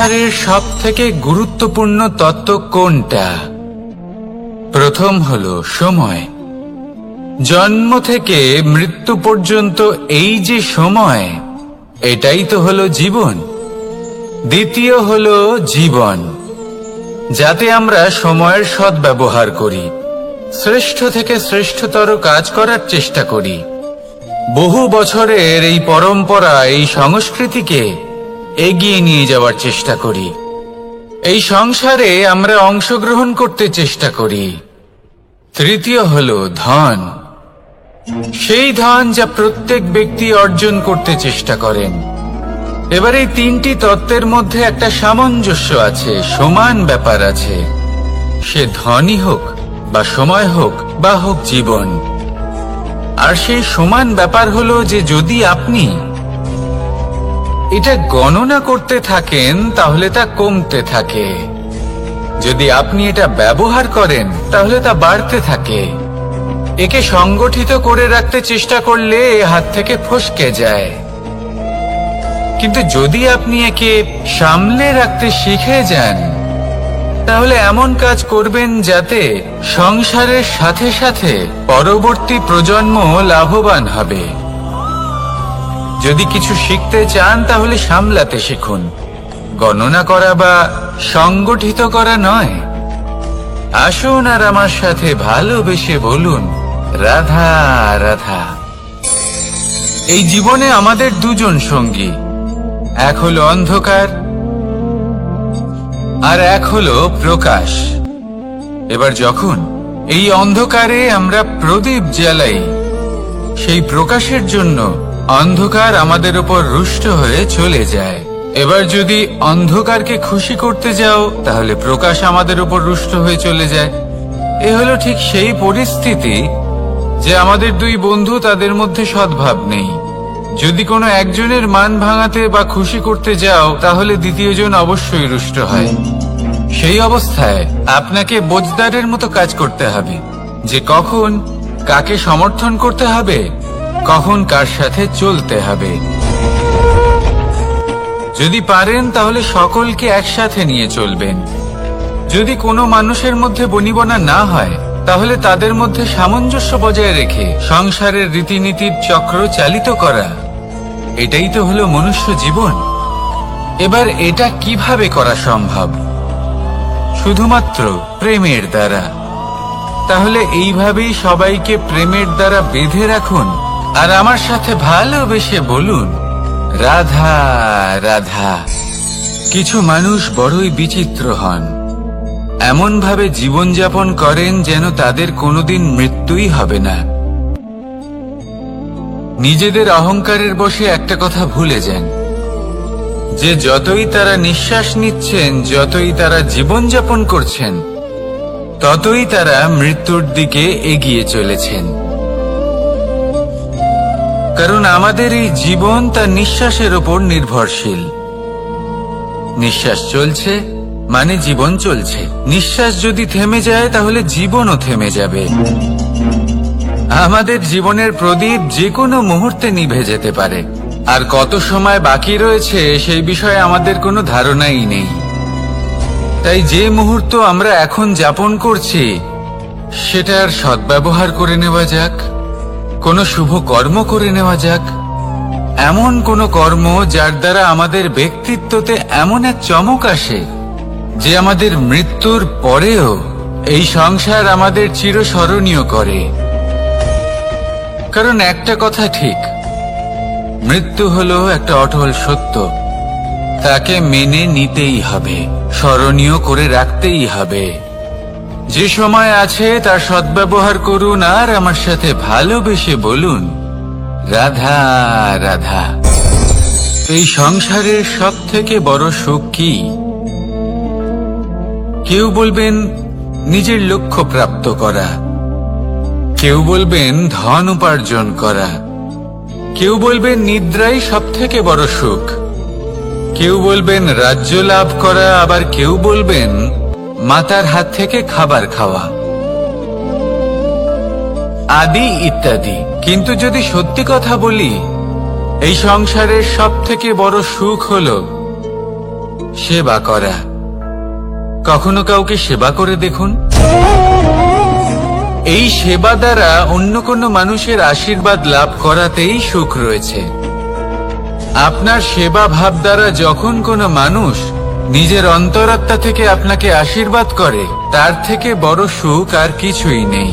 সংসারের সব থেকে গুরুত্বপূর্ণ তত্ত্ব কোনটা? প্রথম হলো সময়। জন্ম থেকে মৃত্যু পর্যন্ত এই যে সময়, এটাই তো হলো জীবন। দ্বিতীয় হলো জীবন, যাতে আমরা সময়ের সদ্ব্যবহার করি, শ্রেষ্ঠ থেকে শ্রেষ্ঠতর কাজ করার চেষ্টা করি। বহু বছরের এই পরম্পরা, এই সংস্কৃতিকে এগিয়ে নিয়ে যাওয়ার চেষ্টা করি। এই সংসারে আমরা অংশগ্রহণ করতে চেষ্টা করি। তৃতীয় হলো ধন, সেই ধন যা প্রত্যেক ব্যক্তি অর্জন করতে চেষ্টা করেন। এবার এই তিনটি তত্ত্বের মধ্যে একটা সামঞ্জস্য আছে, সমান ব্যাপার আছে। সে ধনই হোক বা সময় হোক বা হোক জীবন। আর সেই সমান ব্যাপার হলো যে যদি আপনি এটা গণনা করতে থাকেন তাহলে তা কমতে থাকে, যদি আপনি এটা ব্যবহার করেন তাহলে তা বাড়তে থাকে। একে সংগঠিত করে রাখতে চেষ্টা করলে এ হাত থেকে ফসকে যায়, কিন্তু যদি আপনি একে সামলে রাখতে শিখে যান তাহলে এমন কাজ করবেন যাতে সংসারের সাথে সাথে পরবর্তী প্রজন্ম লাভবান হবে। যদি কিছু শিখতে চান তাহলে সামলাতে শিখুন, গণনা করা বা সংগঠিত করা নয়। আসুন আর আমার সাথে ভালোবেসে বলুন, রাধা রাধা। এই জীবনে আমাদের দুজন সঙ্গী, এক হলো অন্ধকার আর এক হলো প্রকাশ। এবার যখন এই অন্ধকারে আমরা প্রদীপ জ্বালাই, সেই প্রকাশের জন্য অন্ধকার আমাদের উপর রুষ্ট হয়ে চলে যায়। এবার যদি অন্ধকারকে খুশি করতে যাও তাহলে প্রকাশ আমাদের উপর রুষ্ট হয়ে চলে যায়। এ হলো ঠিক সেই পরিস্থিতি যে আমাদের দুই বন্ধু, তাদের মধ্যে সদ্ভাব নেই। যদি কোনো একজনের মান ভাঙাতে বা খুশি করতে যাও তাহলে দ্বিতীয়জন অবশ্যই রুষ্ট হয়। সেই অবস্থায় আপনাকে বোঝদারের মতো কাজ করতে হবে যে কখন কাকে সমর্থন করতে হবে, কখন কার সাথে চলতে হবে। যদি পারেন তাহলে সকলকে একসাথে নিয়ে চলবেন। যদি কোনো মানুষের মধ্যে বনিবনা না হয় তাহলে তাদের মধ্যে সামঞ্জস্য বজায় রেখে সংসারের রীতিনীতির চক্র চালিত করা, এটাই তো হলো মনুষ্য জীবন। এবার এটা কিভাবে করা সম্ভব? শুধুমাত্র প্রেমের দ্বারা। তাহলে এইভাবেই সবাইকে প্রেমের দ্বারা বেঁধে রাখুন আর আমার সাথে ভালোবেসে বলুন, রাধা রাধা। কিছু মানুষ বড়ই বিচিত্র হন, এমন ভাবে জীবনযাপন করেন যেন তাদের কোনোদিন মৃত্যুই হবে না। নিজেদের অহংকারের বশে একটা কথা ভুলে যান যে যতই তারা নিঃশ্বাস নিচ্ছেন, যতই তারা জীবনযাপন করছেন, ততই তারা মৃত্যুর দিকে এগিয়ে চলেছেন। কারণ আমাদের এই জীবন তার নিঃশ্বাসের উপর নির্ভরশীল। নিঃশ্বাস চলছে মানে জীবন চলছে। নিঃশ্বাস যদি থেমে যায় তাহলে জীবনও থেমে যাবে। আমাদের জীবনের প্রদীপ যে কোনো মুহূর্তে নিভে যেতে পারে, আর কত সময় বাকি রয়েছে সেই বিষয়ে আমাদের কোনো ধারণাই নেই। তাই যে মুহূর্ত আমরা এখন যাপন করছি সেটার সদ্ব্যবহার করে নেওয়া যাক, কোনো শুভ কর্ম করে নেওয়া যাক, এমন কোনো কর্ম যার দ্বারা আমাদের ব্যক্তিত্বতে এমন এক চমক আসে যে আমাদের মৃত্যুর পরেও এই সংসার আমাদের চিরস্মরণীয় করে। কারণ একটা কথা ঠিক, মৃত্যু হলো একটা অটল সত্য, তাকে মেনে নিতেই হবে, স্মরণীয় করে রাখতেই হবে। যে সময় আছে তার সদ্ব্যবহার করুন আর আমার সাথে ভালোবেসে বলুন, রাধা রাধা। এই সংসারের সব থেকে বড় সুখ কি? কেউ বলবেন নিজের লক্ষ্য প্রাপ্ত করা, কেউ বলবেন ধন উপার্জন করা, কেউ বলবেন নিদ্রাই সব থেকে বড় সুখ, কেউ বলবেন রাজ্য লাভ করা, আবার কেউ বলবেন মাতার হাত থেকে খাবার খাওয়া, আদি ইত্যাদি। কিন্তু যদি সত্যি কথা বলি, এই সংসারের সব থেকে বড় সুখ হলো সেবা করা। কখনো কাউকে সেবা করে দেখুন। এই সেবা দ্বারা অন্য কোনো মানুষের আশীর্বাদ লাভ করাতেই সুখ রয়েছে। আপনার সেবা ভাব দ্বারা যখন কোনো মানুষ নিজের অন্তরাত্মা থেকে আপনাকে আশীর্বাদ করে, তার থেকে বড় সুখ আর কিছুই নেই।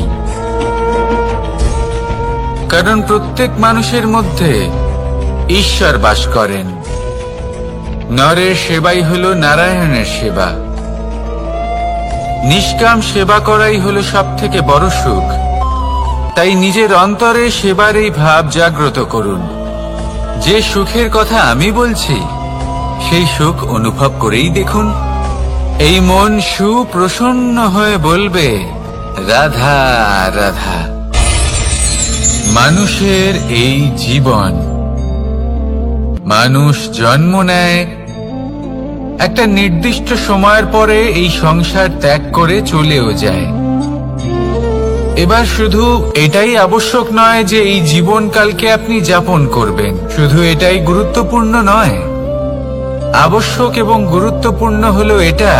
কারণ প্রত্যেক মানুষের মধ্যে ঈশ্বর বাস করেন। নরের সেবাই হলো নারায়ণের সেবা। নিষ্কাম সেবা করাই হলো সব থেকে বড় সুখ। তাই নিজের অন্তরে সেবার এই ভাব জাগ্রত করুন। যে সুখের কথা আমি বলছি, সেই সুখ অনুভব করেই দেখুন। এই মন সুপ্রসন্ন হয়ে বলবে, রাধা রাধা। মানুষের এই জীবন, মানুষ জন্ম নেয়, একটা নির্দিষ্ট সময়ের পরে এই সংসার ত্যাগ করে চলেও যায়। এবার শুধু এটাই আবশ্যক নয় যে এই জীবনকালকে আপনি যাপন করবেন, শুধু এটাই গুরুত্বপূর্ণ নয়। আবশ্যক এবং গুরুত্বপূর্ণ হলো এটা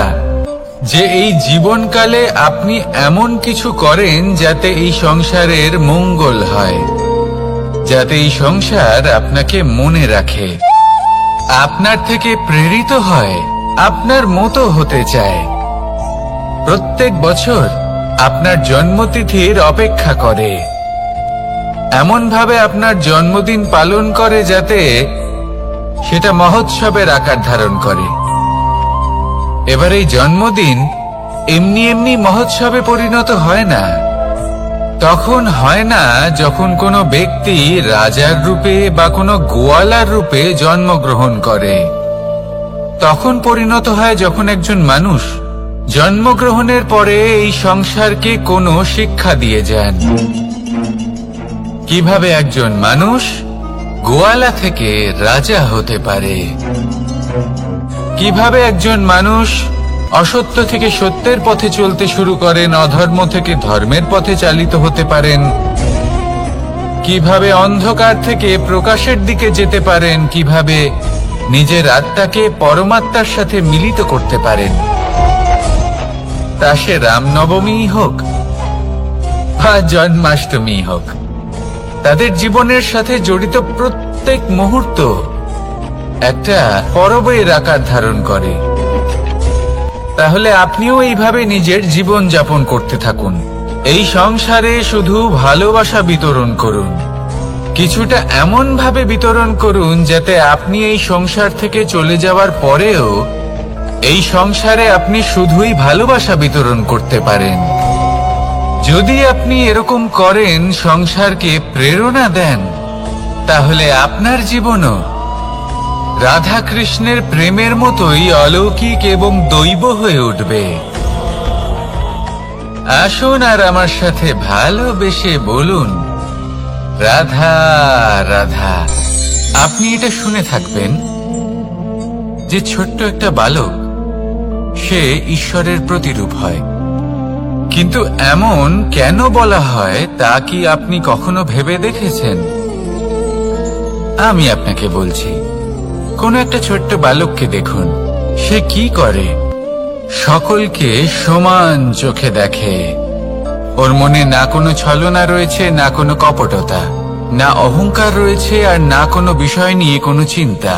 যে এই জীবনকালে আপনি এমন কিছু করেন যাতে এই সংসারের মঙ্গল হয়, যাতে এই সংসার আপনাকে মনে রাখে, আপনার থেকে প্রেরিত হয়, আপনার মতো হতে চায়। প্রত্যেক বছর আপনার জন্মতিথির অপেক্ষা করে, এমন ভাবে আপনার জন্মদিন পালন করে যাতে সেটা মহোৎসবের আকার ধারণ করে। এবার এই জন্মদিন এমনি এমনি মহোৎসবে পরিণত হয় না। তখন হয় না যখন কোনো ব্যক্তি রাজার রূপে বা কোনো গোয়ালার রূপে জন্মগ্রহণ করে। তখন পরিণত হয় যখন একজন মানুষ জন্মগ্রহণের পরে এই সংসারকে কোনো শিক্ষা দিয়ে যান। কিভাবে একজন মানুষ গোয়ালা থেকে রাজা হতে পারে, কিভাবে একজন মানুষ অসত্য থেকে সত্যের পথে চলতে শুরু করেন, অধর্ম থেকে ধর্মের পথে চালিত হতে পারেন, কিভাবে অন্ধকার থেকে প্রকাশের দিকে যেতে পারেন, কিভাবে নিজের আত্মাকে পরমাত্মার সাথে মিলিত করতে পারেন। তা সে রামনবমী হোক বা জন্মাষ্টমী হোক, তাদের জীবনের সাথে জড়িত প্রত্যেক মুহূর্ত একটা পরবের আকার ধারণ করে। তাহলে আপনিও এইভাবে নিজের জীবন যাপন করতে থাকুন। এই সংসারে শুধু ভালোবাসা বিতরণ করুন, কিছুটা এমন ভাবে বিতরণ করুন যাতে আপনি এই সংসার থেকে চলে যাওয়ার পরেও এই সংসারে আপনি শুধুই ভালোবাসা বিতরণ করতে পারেন। যদি আপনি এরকম করেন, সংসারকে প্রেরণা দেন, তাহলে আপনার জীবনও রাধা কৃষ্ণের প্রেমের মতোই অলৌকিক এবং দৈব হয়ে উঠবে। আসুন আর আমার সাথে ভালোবেসে বলুন, রাধা রাধা। আপনি এটা শুনে থাকবেন যে ছোট্ট একটা বালক, সে ঈশ্বরের প্রতিরূপ হয়। কিন্তু এমন কেন বলা হয় তা কি আপনি কখনো ভেবে দেখেছেন? আমি আপনাকে বলছি। কোন একটা ছোট্ট বালককে দেখুন, সে কি করে? সকলকে সমান চোখে দেখে। ওর মনে না কোনো ছলনা রয়েছে, না কোনো কপটতা, না অহংকার রয়েছে, আর না কোনো বিষয় নিয়ে কোনো চিন্তা।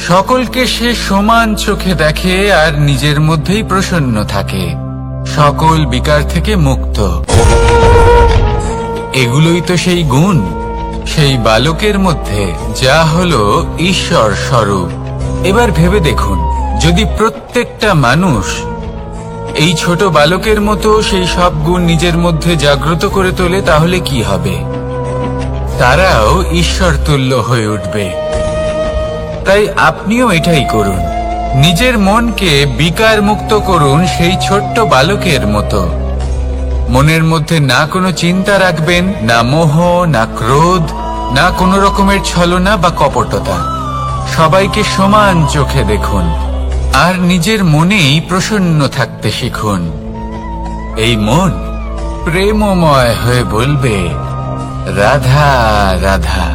সকলকে সে সমান চোখে দেখে আর নিজের মধ্যেই প্রসন্ন থাকে, সকল বিকার থেকে মুক্ত। এগুলোই তো সেই গুণ সেই বালকের মধ্যে, যা হলো ঈশ্বর স্বরূপ। এবার ভেবে দেখুন, যদি প্রত্যেকটা মানুষ এই ছোট বালকের মতো সেই সব গুণ নিজের মধ্যে জাগ্রত করে তোলে, তাহলে কি হবে? তারাও ঈশ্বর তুল্য হয়ে উঠবে। তাই আপনিও এটাই করুন, নিজের মনকে বিকার মুক্ত করুন সেই ছোট্ট বালকের মতো। মনের মধ্যে না কোনো চিন্তা রাখবেন, না মোহ, না ক্রোধ, না কোনো রকমের ছলনা বা কপটতা। সবাইকে সমান চোখে দেখুন আর নিজের মনেই প্রসন্ন থাকতে শিখুন। এই মন প্রেমময় হয়ে বলবে, রাধা রাধা।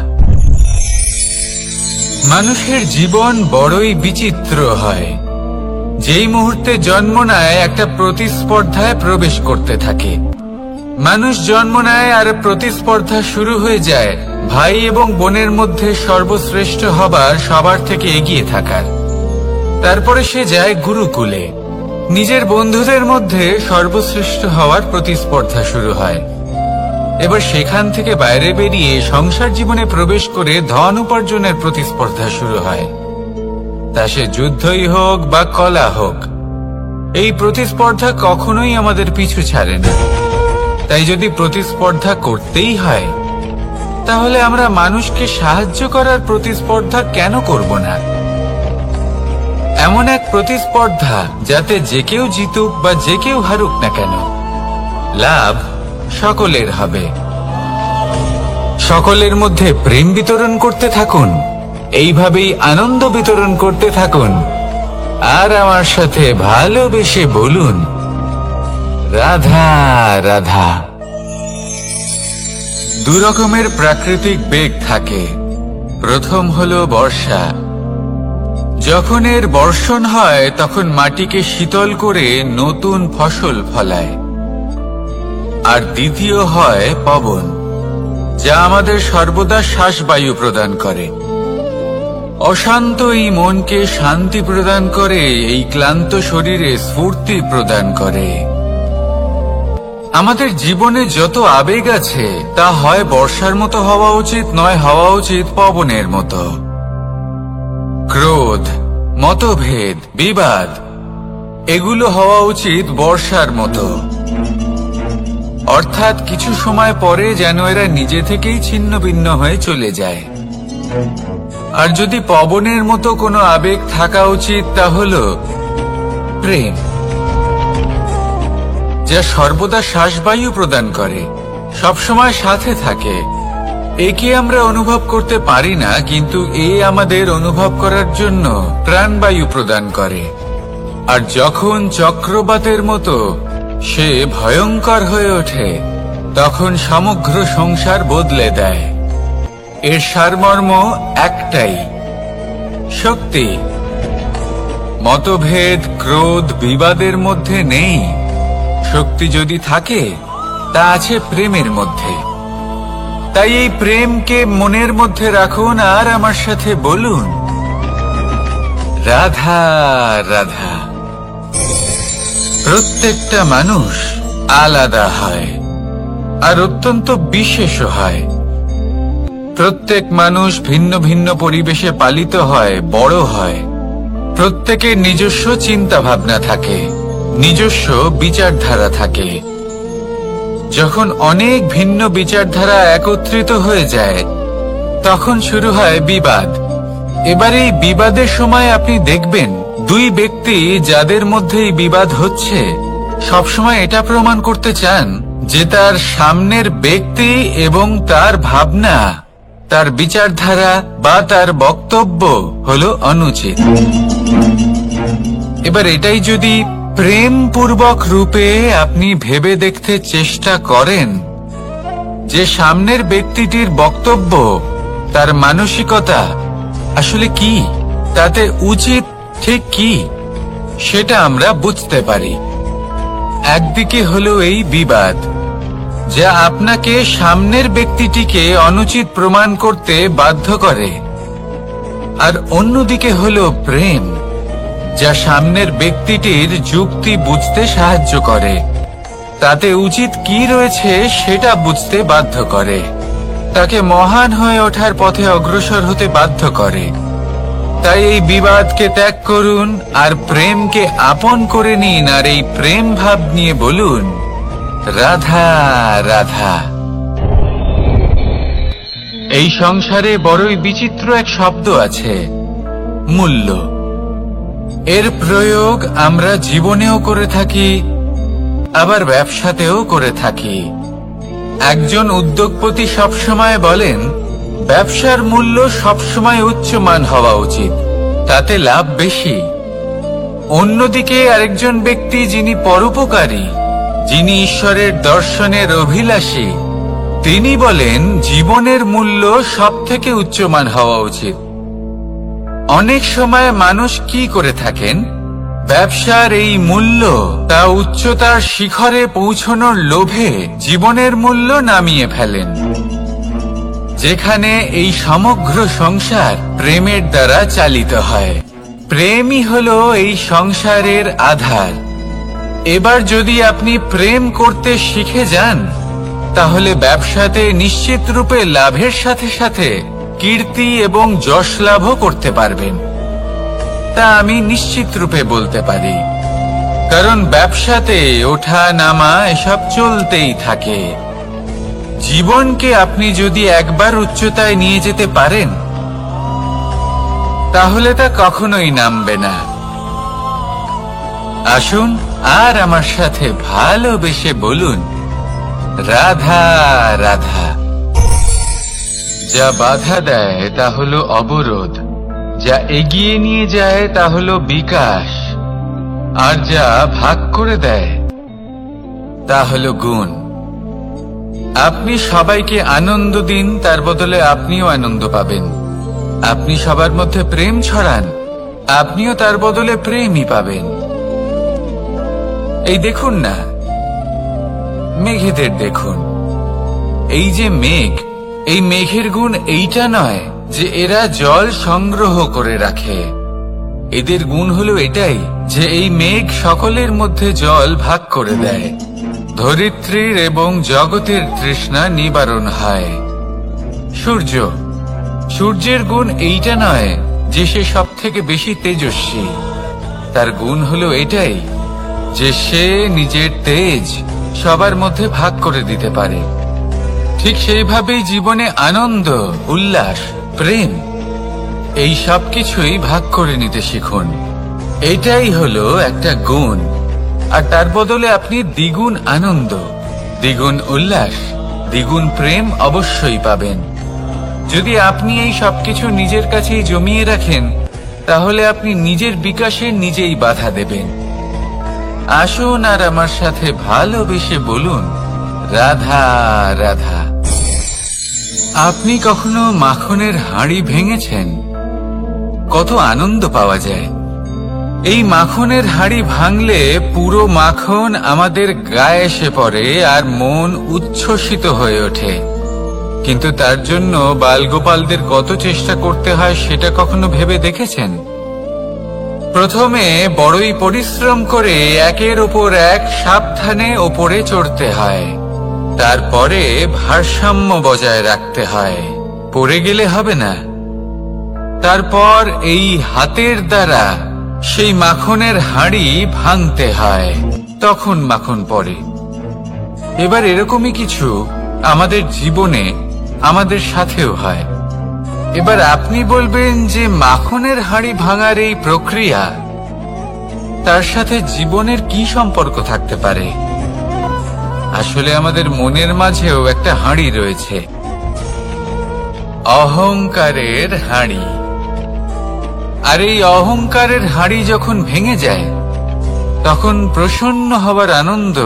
মানুষের জীবন বড়ই বিচিত্র হয়। যেই মুহূর্তে জন্ম নেয় একটা প্রতিস্পর্ধায় প্রবেশ করতে থাকে। মানুষ জন্ম নেয় আর প্রতিস্পর্ধা শুরু হয়ে যায় ভাই এবং বোনের মধ্যে সর্বশ্রেষ্ঠ হবার, সবার থেকে এগিয়ে থাকার। তারপরে সে যায় গুরুকুলে। নিজের বন্ধুদের মধ্যে সর্বশ্রেষ্ঠ হওয়ার প্রতিস্পর্ধা শুরু হয়। এবার সেখান থেকে বাইরে বেরিয়ে সংসার জীবনে প্রবেশ করে ধন উপার্জনের প্রতিস্পর্ধা শুরু হয়। তা সে যুদ্ধই হোক বা কলা হোক, এই প্রতিস্পর্ধা কখনোই আমাদের পিছু ছাড়ে না। তাই যদি প্রতিস্পর্ধা করতেই হয়, তাহলে আমরা মানুষকে সাহায্য করার প্রতিস্পর্ধা কেন করব না? এমন এক প্রতিস্পর্ধা যাতে যে কেউ জিতুক বা যে কেউ হারুক না কেন, লাভ সকলের হবে। সকলের মধ্যে প্রেম বিতরণ করতে থাকুন, এইভাবেই আনন্দ বিতরণ করতে থাকুন, আর আমার সাথে ভালোবেসে বলুন, রাধা রাধা। দু রকমের প্রাকৃতিক বেগ থাকে। প্রথম হলো বর্ষা। যখন এর বর্ষণ হয় তখন মাটিকে শীতল করে নতুন ফসল ফলায়। আর দ্বিতীয় হয় পবন, যা আমাদের সর্বদা শ্বাসবায়ু প্রদান করে। অশান্ত এই মনকে শান্তি প্রদান করে, এই ক্লান্ত শরীরে স্ফূর্তি প্রদান করে। আমাদের জীবনে যত আবেগ আছে তা হয় বর্ষার মতো হওয়া উচিত, নয় হওয়া উচিত পবনের মতো। ক্রোধ, মতভেদ, বিবাদ, এগুলো হওয়া উচিত বর্ষার মতো। অর্থাৎ কিছু সময় পরে যেন এরা নিজে থেকেই ছিন্ন ভিন্ন হয়ে চলে যায়। আর যদি পবনের মতো কোনো আবেগ থাকা উচিত, তা হলো প্রেম, যা সর্বদা শ্বাসবায়ু প্রদান করে, সবসময় সাথে থাকে। একে আমরা অনুভব করতে পারি না, কিন্তু এ আমাদের অনুভব করার জন্য প্রাণবায়ু প্রদান করে। আর যখন চক্রবাতের মতো সে ভয়ঙ্কর হয়ে ওঠে, তখন সমগ্র সংসার বদলে দেয়। এর সারমর্ম একটাই, শক্তি। মতভেদ, ক্রোধ, বিবাদের মধ্যে নেই। শক্তি যদি থাকে, তা আছে প্রেমের মধ্যে। তাই এই প্রেমকে মনের মধ্যে রাখুন আর আমার সাথে বলুন, রাধা রাধা। প্রত্যেকটা মানুষ আলাদা হয় আর অত্যন্ত বিশেষ হয়। প্রত্যেক মানুষ ভিন্ন ভিন্ন পরিবেশে পালিত হয়, বড় হয়। প্রত্যেকের নিজস্ব চিন্তা ভাবনা থাকে, নিজস্ব বিচারধারা থাকে। যখন অনেক ভিন্ন বিচারধারা একত্রিত হয়ে যায়, তখন শুরু হয় বিবাদ। এবার এই বিবাদের সময় আপনি দেখবেন, দুই ব্যক্তি যাদের মধ্যে এই বিবাদ হচ্ছে, সবসময় এটা প্রমাণ করতে চান যে তার সামনের ব্যক্তি এবং তার ভাবনা, তার বিচারধারা বা তার বক্তব্য হলো অনুচিত। এবার এটাই যদি প্রেমপূর্বক রূপে আপনি ভেবে দেখতে চেষ্টা করেন যে সামনের ব্যক্তিটির বক্তব্য, তার মানসিকতা আসলে কি, তাতে উচিত ঠিক কি, সেটা আমরা বুঝতে পারি। একদিকে হলো এই বিবাদ, যা আপনাকে সামনের ব্যক্তিটিকে অনুচিত প্রমাণ করতে বাধ্য করে। আর অন্যদিকে হলো প্রেম, যা সামনের ব্যক্তিটির যুক্তি বুঝতে সাহায্য করে, তাতে উচিত কি রয়েছে সেটা বুঝতে বাধ্য করে, তাকে মহান হয়ে ওঠার পথে অগ্রসর হতে বাধ্য করে। তাই এই বিবাদকে ত্যাগ করুন আর প্রেমকে আপন করে নিন, আর এই প্রেম ভাব নিয়ে বলুন, রাধা রাধা। এই সংসারে বড়ই বিচিত্র এক শব্দ আছে, মূল্য। এর প্রয়োগ আমরা জীবনেও করে থাকি, আবার ব্যবসাতেও করে থাকি। একজন উদ্যোগপতি সবসময় বলেন, ব্যবসার মূল্য সবসময় উচ্চমান হওয়া উচিত, তাতে লাভ বেশি। অন্যদিকে আরেকজন ব্যক্তি যিনি পরোপকারী, যিনি ঈশ্বরের দর্শনের অভিলাষী, তিনি বলেন জীবনের মূল্য সব থেকে উচ্চমান হওয়া উচিত। অনেক সময় মানুষ কি করে থাকেন, ব্যবসার এই মূল্য তা উচ্চতার শিখরে পৌঁছানোর লোভে জীবনের মূল্য নামিয়ে ফেলেন, যেখানে এই সমগ্র সংসার প্রেমের দ্বারা চালিত হয়। প্রেমই হলো এই সংসারের আধার। এবার যদি আপনি প্রেম করতে শিখে যান, তাহলে ব্যবসাতে নিশ্চিত রূপে লাভের সাথে সাথে কীর্তি এবং যশ লাভও করতে পারবেন। তা আমি নিশ্চিত রূপে বলতে পারি, কারণ ব্যবসাতে ওঠা নামা এসব চলতেই থাকে। জীবনকে আপনি যদি একবার উচ্চতায় নিয়ে যেতে পারেন, তাহলে তা কখনোই নামবে না। আসুন আর আমার সাথে ভালোবেসে বলুন, রাধা রাধা। যা বাধা দেয় তা হলো অবরোধ, যা এগিয়ে নিয়ে যায় তা হলো বিকাশ, আর যা ভাগ করে দেয় তা হলো গুণ। আপনি সবাইকে আনন্দ দিন, তার বদলে আপনিও আনন্দ পাবেন। আপনি সবার মধ্যে প্রেম ছড়ান, আপনিও তার বদলে প্রেমই পাবেন। এই দেখুন না, মেঘেদের দেখুন। এই যে মেঘ, এই মেঘের গুণ এইটা নয় যে এরা জল সংগ্রহ করে রাখে। এদের গুণ হলো এটাই যে এই মেঘ সকলের মধ্যে জল ভাগ করে দেয়। ধরিত্রীর এবং জগতের তৃষ্ণা নিবারণ হয়। সূর্য, সূর্যের গুণ এইটা নয় যে সে সব থেকে বেশি তেজস্বী। তার গুণ হলো এটাই যে সে নিজের তেজ সবার মধ্যে ভাগ করে দিতে পারে। ঠিক সেইভাবেই জীবনে আনন্দ, উল্লাস, প্রেম এই সব কিছুই ভাগ করে নিতে শিখুন। এটাই হলো একটা গুণ, আর তার বদলে আপনি দ্বিগুণ আনন্দ, দ্বিগুণ উল্লাস, দ্বিগুণ প্রেম অবশ্যই পাবেন। যদি আপনি এই সবকিছু নিজের কাছেই জমিয়ে রাখেন, তাহলে আপনি নিজের বিকাশে নিজেই বাধা দেবেন। আসুন আর আমার সাথে ভালোবেসে বলুন, রাধা রাধা। আপনি কখনো মাখনের হাঁড়ি ভেঙেছেন? কত আনন্দ পাওয়া যায়। এই মাখনের হাঁড়ি ভাঙলে পুরো মাখন আমাদের গায়ে এসে পড়ে আর মন উচ্ছ্বসিত হয়ে ওঠে। কিন্তু তার জন্য বালগোপালদের কত চেষ্টা করতে হয় সেটা কখনো ভেবে দেখেছেন? প্রথমে বড়ই পরিশ্রম করে একের ওপর এক সাবধানে ওপরে চড়তে হয়, তারপরে ভারসাম্য বজায় রাখতে হয়, পড়ে গেলে হবে না। তারপর এই হাতের দ্বারা সেই মাখনের হাঁড়ি ভাঙতে হয়, তখন মাখন পড়ে। এবার এরকমই কিছু আমাদের জীবনে আমাদের সাথেও হয়। এবার আপনি বলবেন যে মাখনের হাঁড়ি ভাঙার এই প্রক্রিয়া, তার সাথে জীবনের কি সম্পর্ক থাকতে পারে? আসলে আমাদের মনের মাঝেও একটা হাঁড়ি রয়েছে, অহংকারের হাঁড়ি। আর এই অহংকারের হাঁড়ি যখন ভেঙে যায়, তখন প্রসন্ন হবার আনন্দ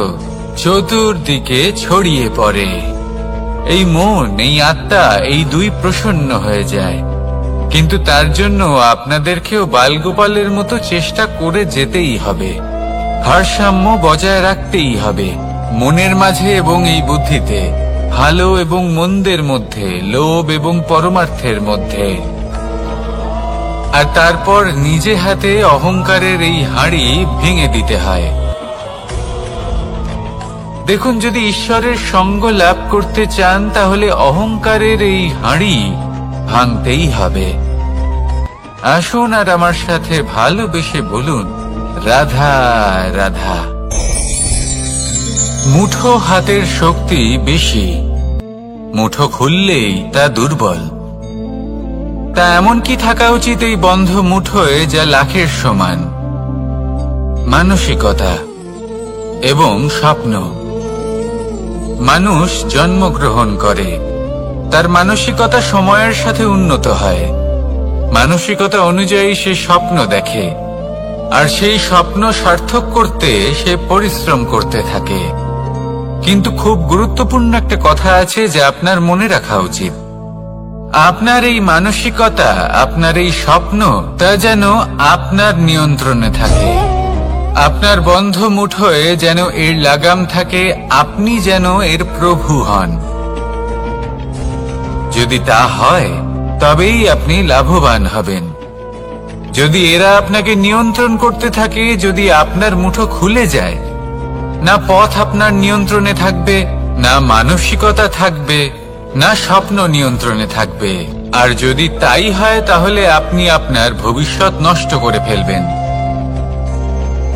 চতুর্দিকে ছড়িয়ে পড়ে। এই মন, এই আত্মা, এই দুই প্রসন্ন হয়ে যায়। কিন্তু তার জন্য আপনাদেরকেও বালগোপালের মতো চেষ্টা করে যেতেই হবে, ভারসাম্য বজায় রাখতেই হবে মনের মাঝে এবং এই বুদ্ধিতে, ভালো এবং মন্দের মধ্যে, লোভ এবং পরমার্থের মধ্যে। আর তারপর নিজে হাতে অহংকারের এই হাঁড়ি ভেঙে দিতে হয়। দেখুন, যদি ঈশ্বরের সঙ্গ লাভ করতে চান, তাহলে অহংকারের এই হাঁড়ি ভাঙতেই হবে। আসুন আর আমার সাথে ভালোবেসে বলুন, রাধা রাধা। মুঠো হাতের শক্তি বেশি, মুঠো খুললেই তা দুর্বল। তা এমন কি থাকা উচিত এই বন্ধ মুঠোয় যা লাখের সমান? মানসিকতা এবং স্বপ্ন। মানুষ জন্মগ্রহণ করে, তার মানসিকতা সময়ের সাথে উন্নত হয়। মানসিকতা অনুযায়ী সে স্বপ্ন দেখে, আর সেই স্বপ্ন সার্থক করতে সে পরিশ্রম করতে থাকে। কিন্তু খুব গুরুত্বপূর্ণ একটা কথা আছে যা আপনার মনে রাখা উচিত। আপনার এই মানসিকতা, আপনার এই স্বপ্ন, তা যেন আপনার নিয়ন্ত্রণে থাকে। আপনার বন্ধ মুঠোয় যেন এর লাগাম থাকে, আপনি যেন এর প্রভু হন। যদি তা হয় তবেই আপনি লাভবান হবেন। যদি এরা আপনাকে নিয়ন্ত্রণ করতে থাকে, যদি আপনার মুঠো খুলে যায়, না পথ আপনার নিয়ন্ত্রণে থাকবে, না মানসিকতা থাকবে, না স্বপ্ন নিয়ন্ত্রণে থাকবে। আর যদি তাই হয় তাহলে আপনি আপনার ভবিষ্যৎ নষ্ট করে ফেলবেন।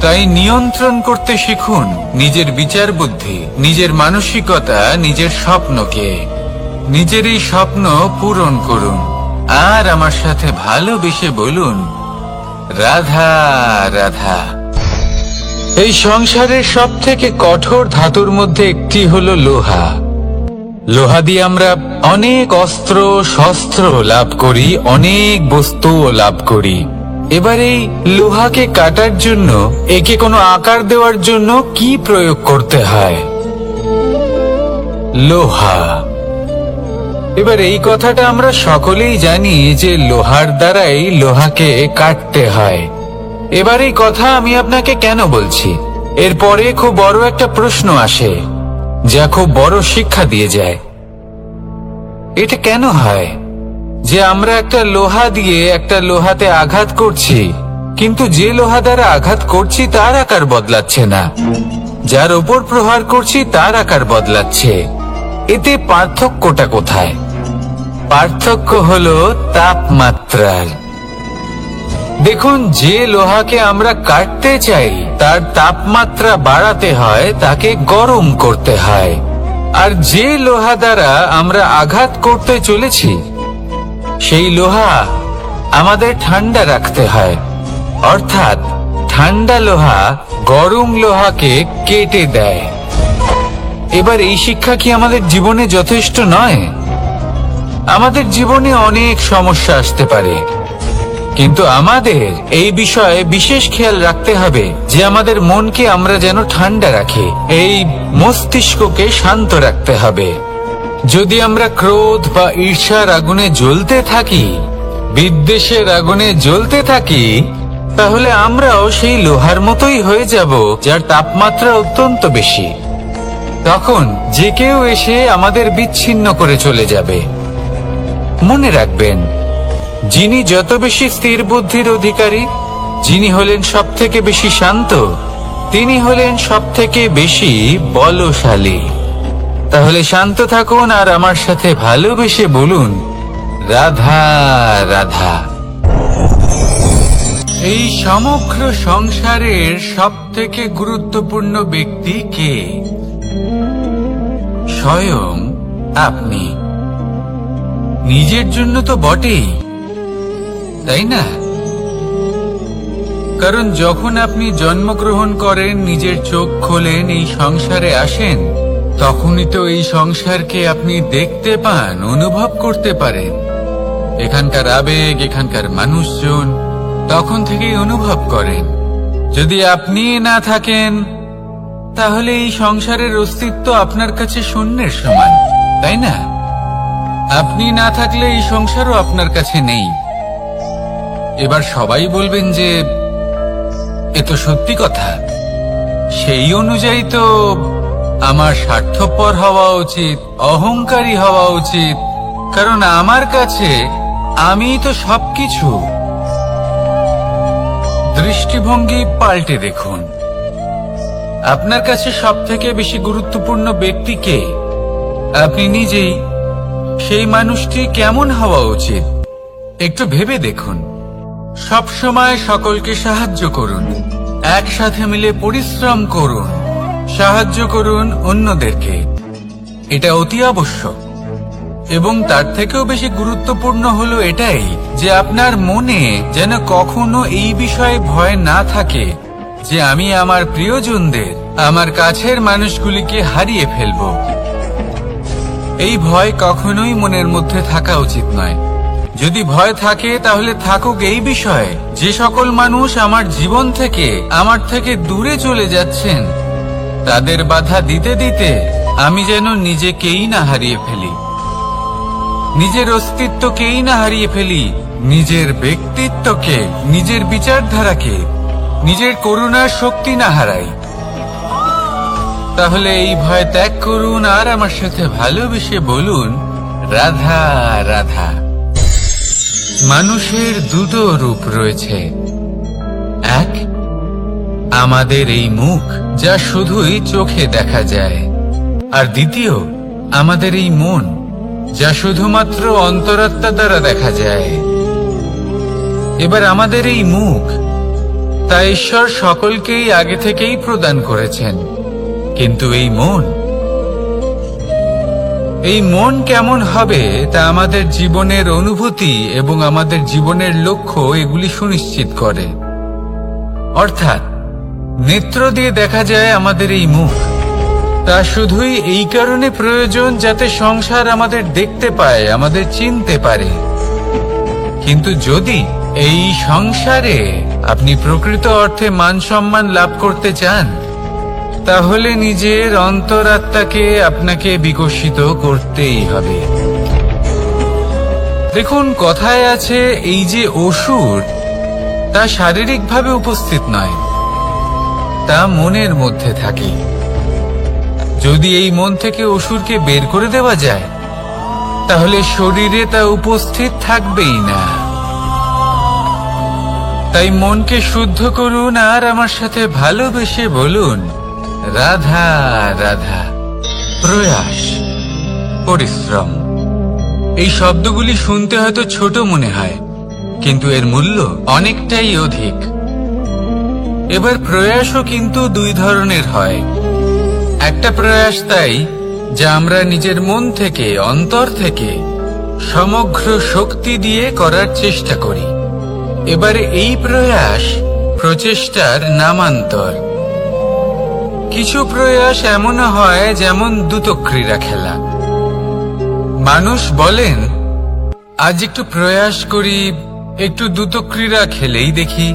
তাই নিয়ন্ত্রণ করতে শিখুন নিজের বিচার বুদ্ধি, নিজের মানসিকতা, নিজের স্বপ্নকে। নিজের এই স্বপ্ন পূরণ করুন আর আমার সাথে ভালোবেসে বলুন, রাধা রাধা। এই সংসারের সব থেকে কঠোর ধাতুর মধ্যে একটি হলো লোহা। লোহা দিয়ে আমরা অনেক অস্ত্র শস্ত্র লাভ করি, অনেক বস্তুও লাভ করি। এবার এই লোহাকে কাটার জন্য, একে কোনো আকার দেওয়ার জন্য কি প্রয়োগ করতে হয়? লোহা। এবার এই কথাটা আমরা সকলেই জানি যে লোহার দ্বারাই লোহাকে কাটতে হয়। এবার এই কথা আমি আপনাকে কেন বলছি? এরপরে খুব বড় একটা প্রশ্ন আসে, যা খুব বড় শিক্ষা দিয়ে যায়। এটা কেন হয় যে আমরা একটা লোহা দিয়ে একটা লোহাতে আঘাত করছি, কিন্তু যে লোহা দ্বারা আঘাত করছি তার আকার বদলাচ্ছে না, যার ওপর প্রহার করছি তার আকার বদলাচ্ছে? এতে পার্থক্যটা কোথায়? পার্থক্য হলো তাপমাত্রার। দেখুন, যে লোহাকে আমরা কাটতে চাই তার তাপমাত্রা বাড়াতে হয়, তাকে গরম করতে হয়। আর যে লোহা দ্বারা আমরা আঘাত করতে চলেছি সেই লোহা আমাদের ঠান্ডা রাখতে হয়। অর্থাৎ ঠান্ডা লোহা গরম লোহাকে কেটে দেয়। এবার এই শিক্ষা কি আমাদের জীবনে যথেষ্ট নয়? আমাদের জীবনে অনেক সমস্যা আসতে পারে, কিন্তু আমাদের এই বিষয়ে বিশেষ খেয়াল রাখতে হবে যে আমাদের মনকে আমরা যেন ঠান্ডা রাখি, এই মস্তিষ্ককে শান্ত রাখতে হবে। যদি আমরা ক্রোধ বা ঈর্ষার আগুনে জ্বলতে থাকি, বিদ্বেষের আগুনে জ্বলতে থাকি, তাহলে আমরাও সেই লোহার মতোই হয়ে যাব যার তাপমাত্রা অত্যন্ত বেশি। তখন যে কেউ এসে আমাদের বিচ্ছিন্ন করে চলে যাবে। মনে রাখবেন, যিনি যত বেশি স্থির বুদ্ধির অধিকারী, যিনি হলেন সব থেকে বেশি শান্ত, তিনি হলেন সব থেকে বেশি বলশালী। তাহলে শান্ত থাকুন আর আমার সাথে ভালোবেসে বলুন, রাধা রাধা। এই সমগ্র সংসারের সব থেকে গুরুত্বপূর্ণ ব্যক্তি কে? স্বয়ং আপনি। নিজের জন্য তো বটেই, তাই না? কারণ যখন আপনি জন্মগ্রহণ করেন, নিজের চোখ খোলেন, এই সংসারে আসেন, তখনই তো এই সংসারকে আপনি দেখতে পান, অনুভব করতে পারেন। এখানকার আবেগ, এখানকার মানুষজন তখন থেকেই অনুভব করেন। যদি আপনি না থাকেন তাহলে এই সংসারের অস্তিত্ব আপনার কাছে শূন্যের সমান, তাই না? আপনি না থাকলে এই সংসারও আপনার কাছে নেই। এবার সবাই বলবেন যে এ তো সত্যি কথা, সেই অনুযায়ী তো আমার স্বার্থপর হওয়া উচিত, অহংকারী হওয়া উচিত, কারণ আমার কাছে আমি তো সবকিছু। দৃষ্টিভঙ্গি পাল্টে দেখুন, আপনার কাছে সব থেকে বেশি গুরুত্বপূর্ণ ব্যক্তি কে? আপনি নিজেই। সেই মানুষটি কেমন হওয়া উচিত একটু ভেবে দেখুন। সব সময় সকলকে সাহায্য করুন, একসাথে মিলে পরিশ্রম করুন, সাহায্য করুন অন্যদেরকে। এটা অতি আবশ্যক। এবং তার থেকেও বেশি গুরুত্বপূর্ণ হলো এটাই যে আপনার মনে যেন কখনো এই বিষয়ে ভয় না থাকে যে আমি আমার প্রিয়জনদের, আমার কাছের মানুষগুলিকে হারিয়ে ফেলব। এই ভয় কখনোই মনের মধ্যে থাকা উচিত নয়। যদি ভয় থাকে তাহলে থাকুক এই বিষয়ে যে সকল মানুষ আমার জীবন থেকে, আমার থেকে দূরে চলে যাচ্ছেন, তাদের বাধা দিতে দিতে আমি যেন নিজেকেই না হারিয়ে ফেলি। নিজের অস্তিত্বকেই না হারিয়ে ফেলি, নিজের ব্যক্তিত্বকে, নিজের বিচারধারাকে, নিজের করুণার শক্তি না হারাই, তাহলে এই ভয় ত্যাগ করুন আর আমার সাথে ভালোবেসে বলুন, রাধা রাধা। মানুষের দুটো রূপ রয়েছে, এক আমাদের এই মুখ যা শুধুই চোখে দেখা যায়, আর দ্বিতীয় আমাদের এই মন যা শুধুমাত্র অন্তরাত্মা দ্বারা দেখা যায়। এবার আমাদের এই মুখ তা ঈশ্বর সকলকেই আগে থেকেই প্রদান করেছেন, কিন্তু এই মন কেমন হবে তা আমাদের জীবনের অনুভূতি এবং আমাদের জীবনের লক্ষ্য এগুলি সুনিশ্চিত করে। অর্থাৎ নেত্র দিয়ে দেখা যায় আমাদের এই মুখ, তা শুধুই এই কারণে প্রয়োজন যাতে সংসার আমাদের দেখতে পায়, আমাদের চিনতে পারে। কিন্তু যদি এই সংসারে আপনি প্রকৃত অর্থে মান সম্মান লাভ করতে চান, তাহলে নিজের অন্তরাত্মাকে আপনাকে বিকশিত করতেই হবে। দেখুন, কথায় আছে এই যে অসুর, তা শারীরিকভাবে উপস্থিত নয়, তা মনের মধ্যে থাকে। যদি এই মন থেকে অসুরকে বের করে দেওয়া যায়, তাহলে শরীরে তা উপস্থিত থাকবেই না। তাই মনকে শুদ্ধ করুন আর আমার সাথে ভালোবেসে বলুন, রাধা রাধা। প্রয়াস, পরিশ্রম, এই শব্দগুলি শুনতে হয়তো ছোট মনে হয়, কিন্তু এর মূল্য অনেকটাই অধিক। এবার প্রয়াসও কিন্তু দুই ধরনের হয়। একটা প্রয়াস তাই যা আমরা নিজের মন থেকে, অন্তর থেকে সমগ্র শক্তি দিয়ে করার চেষ্টা করি। এবারে এই প্রয়াস প্রচেষ্টার নামান্তর। কিছু প্রয়াস এমনও হয় যেমন দ্রুতক্রীড়া খেলা। মানুষ বলেন, আজ একটু প্রয়াস করি, একটু দ্রুতক্রীড়া খেলেই দেখি,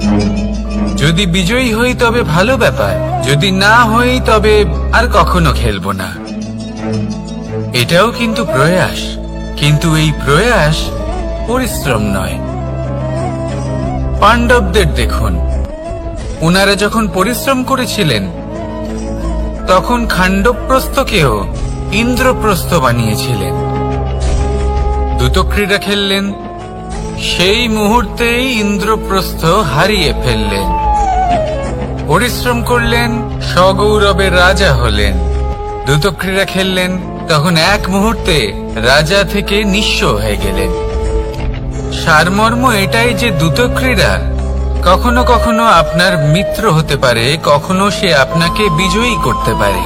যদি বিজয়ী হই তবে ভালো ব্যাপার, যদি না হই তবে আর কখনো খেলবো না। এটাও কিন্তু প্রয়াস, কিন্তু এই প্রয়াস পরিশ্রম নয়। পাণ্ডবদের দেখুন, ওনারা যখন পরিশ্রম করেছিলেন তখন খাণ্ডবপ্রস্থকেও ইন্দ্রপ্রস্থ বানিয়েছিলেন। দ্রুতক্রীড়া খেললেন, সেই মুহূর্তেই ইন্দ্রপ্রস্থ হারিয়ে ফেললেন। পরিশ্রম করলেন, সগৌরবের রাজা হলেন। দ্রুতক্রীড়া খেললেন, তখন এক মুহূর্তে রাজা থেকে নিঃস্ব হয়ে গেলেন। সারমর্ম এটাই যে দ্রুতক্রীড়া কখনো কখনো আপনার মিত্র হতে পারে, কখনো সে আপনাকে বিজয়ী করতে পারে,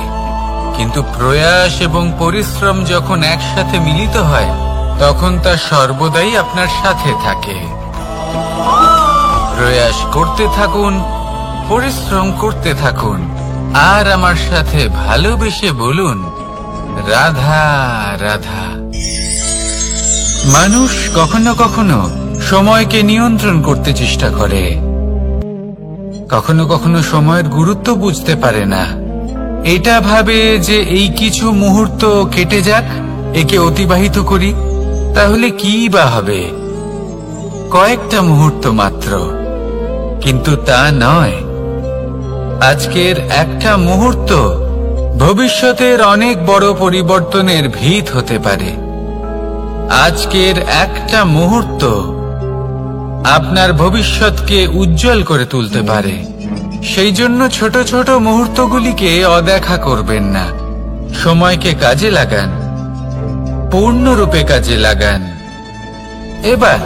কিন্তু প্রয়াস এবং পরিশ্রম যখন একসাথে মিলিত হয় তখন তা সর্বদাই আপনার সাথে থাকে। প্রয়াস করতে থাকুন, পরিশ্রম করতে থাকুন, আর আমার সাথে ভালোবেসে বলুন, রাধা রাধা। মানুষ কখনো কখনো সময়কে নিয়ন্ত্রণ করতে চেষ্টা করে, কখনো কখনো সময়ের গুরুত্ব বুঝতে পারে না। এটা ভাবে যে এই কিছু মুহূর্ত কেটে যাক, একে অতিবাহিত করি, তাহলে কি বা হবে, কয়েকটা মুহূর্ত মাত্র। কিন্তু তা নয়। আজকের একটা মুহূর্ত ভবিষ্যতের অনেক বড় পরিবর্তনের ভিত হতে পারে। আজকের একটা মুহূর্ত আপনার ভবিষ্যৎকে উজ্জ্বল করে তুলতে পারে। সেই জন্য ছোট ছোট মুহূর্তগুলিকে অদেখা করবেন না। সময়কে কাজে লাগান, পূর্ণরূপে কাজে লাগান। এবার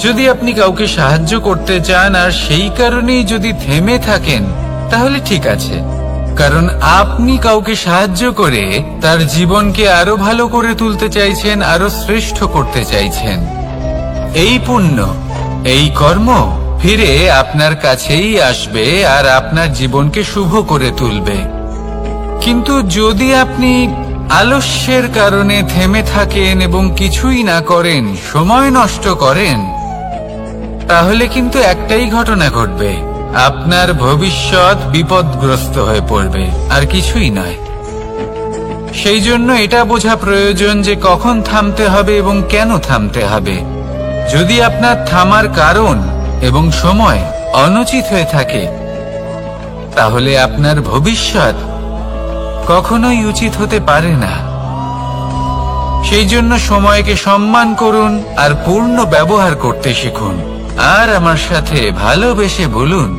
যদি আপনি কাউকে সাহায্য করতে চান আর সেই কারণেই যদি থেমে থাকেন, তাহলে ঠিক আছে, কারণ আপনি কাউকে সাহায্য করে তার জীবনকে আরো ভালো করে তুলতে চাইছেন, আরো শ্রেষ্ঠ করতে চাইছেন। এই পুণ্য, এই কর্ম ফিরে আপনার কাছেই আসবে আর আপনার জীবনকে শুভ করে তুলবে। কিন্তু যদি আপনি আলস্যের কারণে থেমে থাকেন এবং কিছুই না করেন, সময় নষ্ট করেন, তাহলে কিন্তু একটাই ঘটনা ঘটবে, আপনার ভবিষ্যৎ বিপদগ্রস্ত হয়ে পড়বে, আর কিছুই নয়। সেই জন্য এটা বোঝা প্রয়োজন যে কখন থামতে হবে এবং কেন থামতে হবে। যদি আপনার থামার কারণ এবং সময় অনুচিত হয়ে থাকে, তাহলে আপনার ভবিষ্যৎ কখনোই উচিত হতে পারে না। সেই জন্য সময়কে সম্মান করুন আর পূর্ণ ব্যবহার করতে শিখুন। আর আমার সাথে ভালোবেসে বলুন,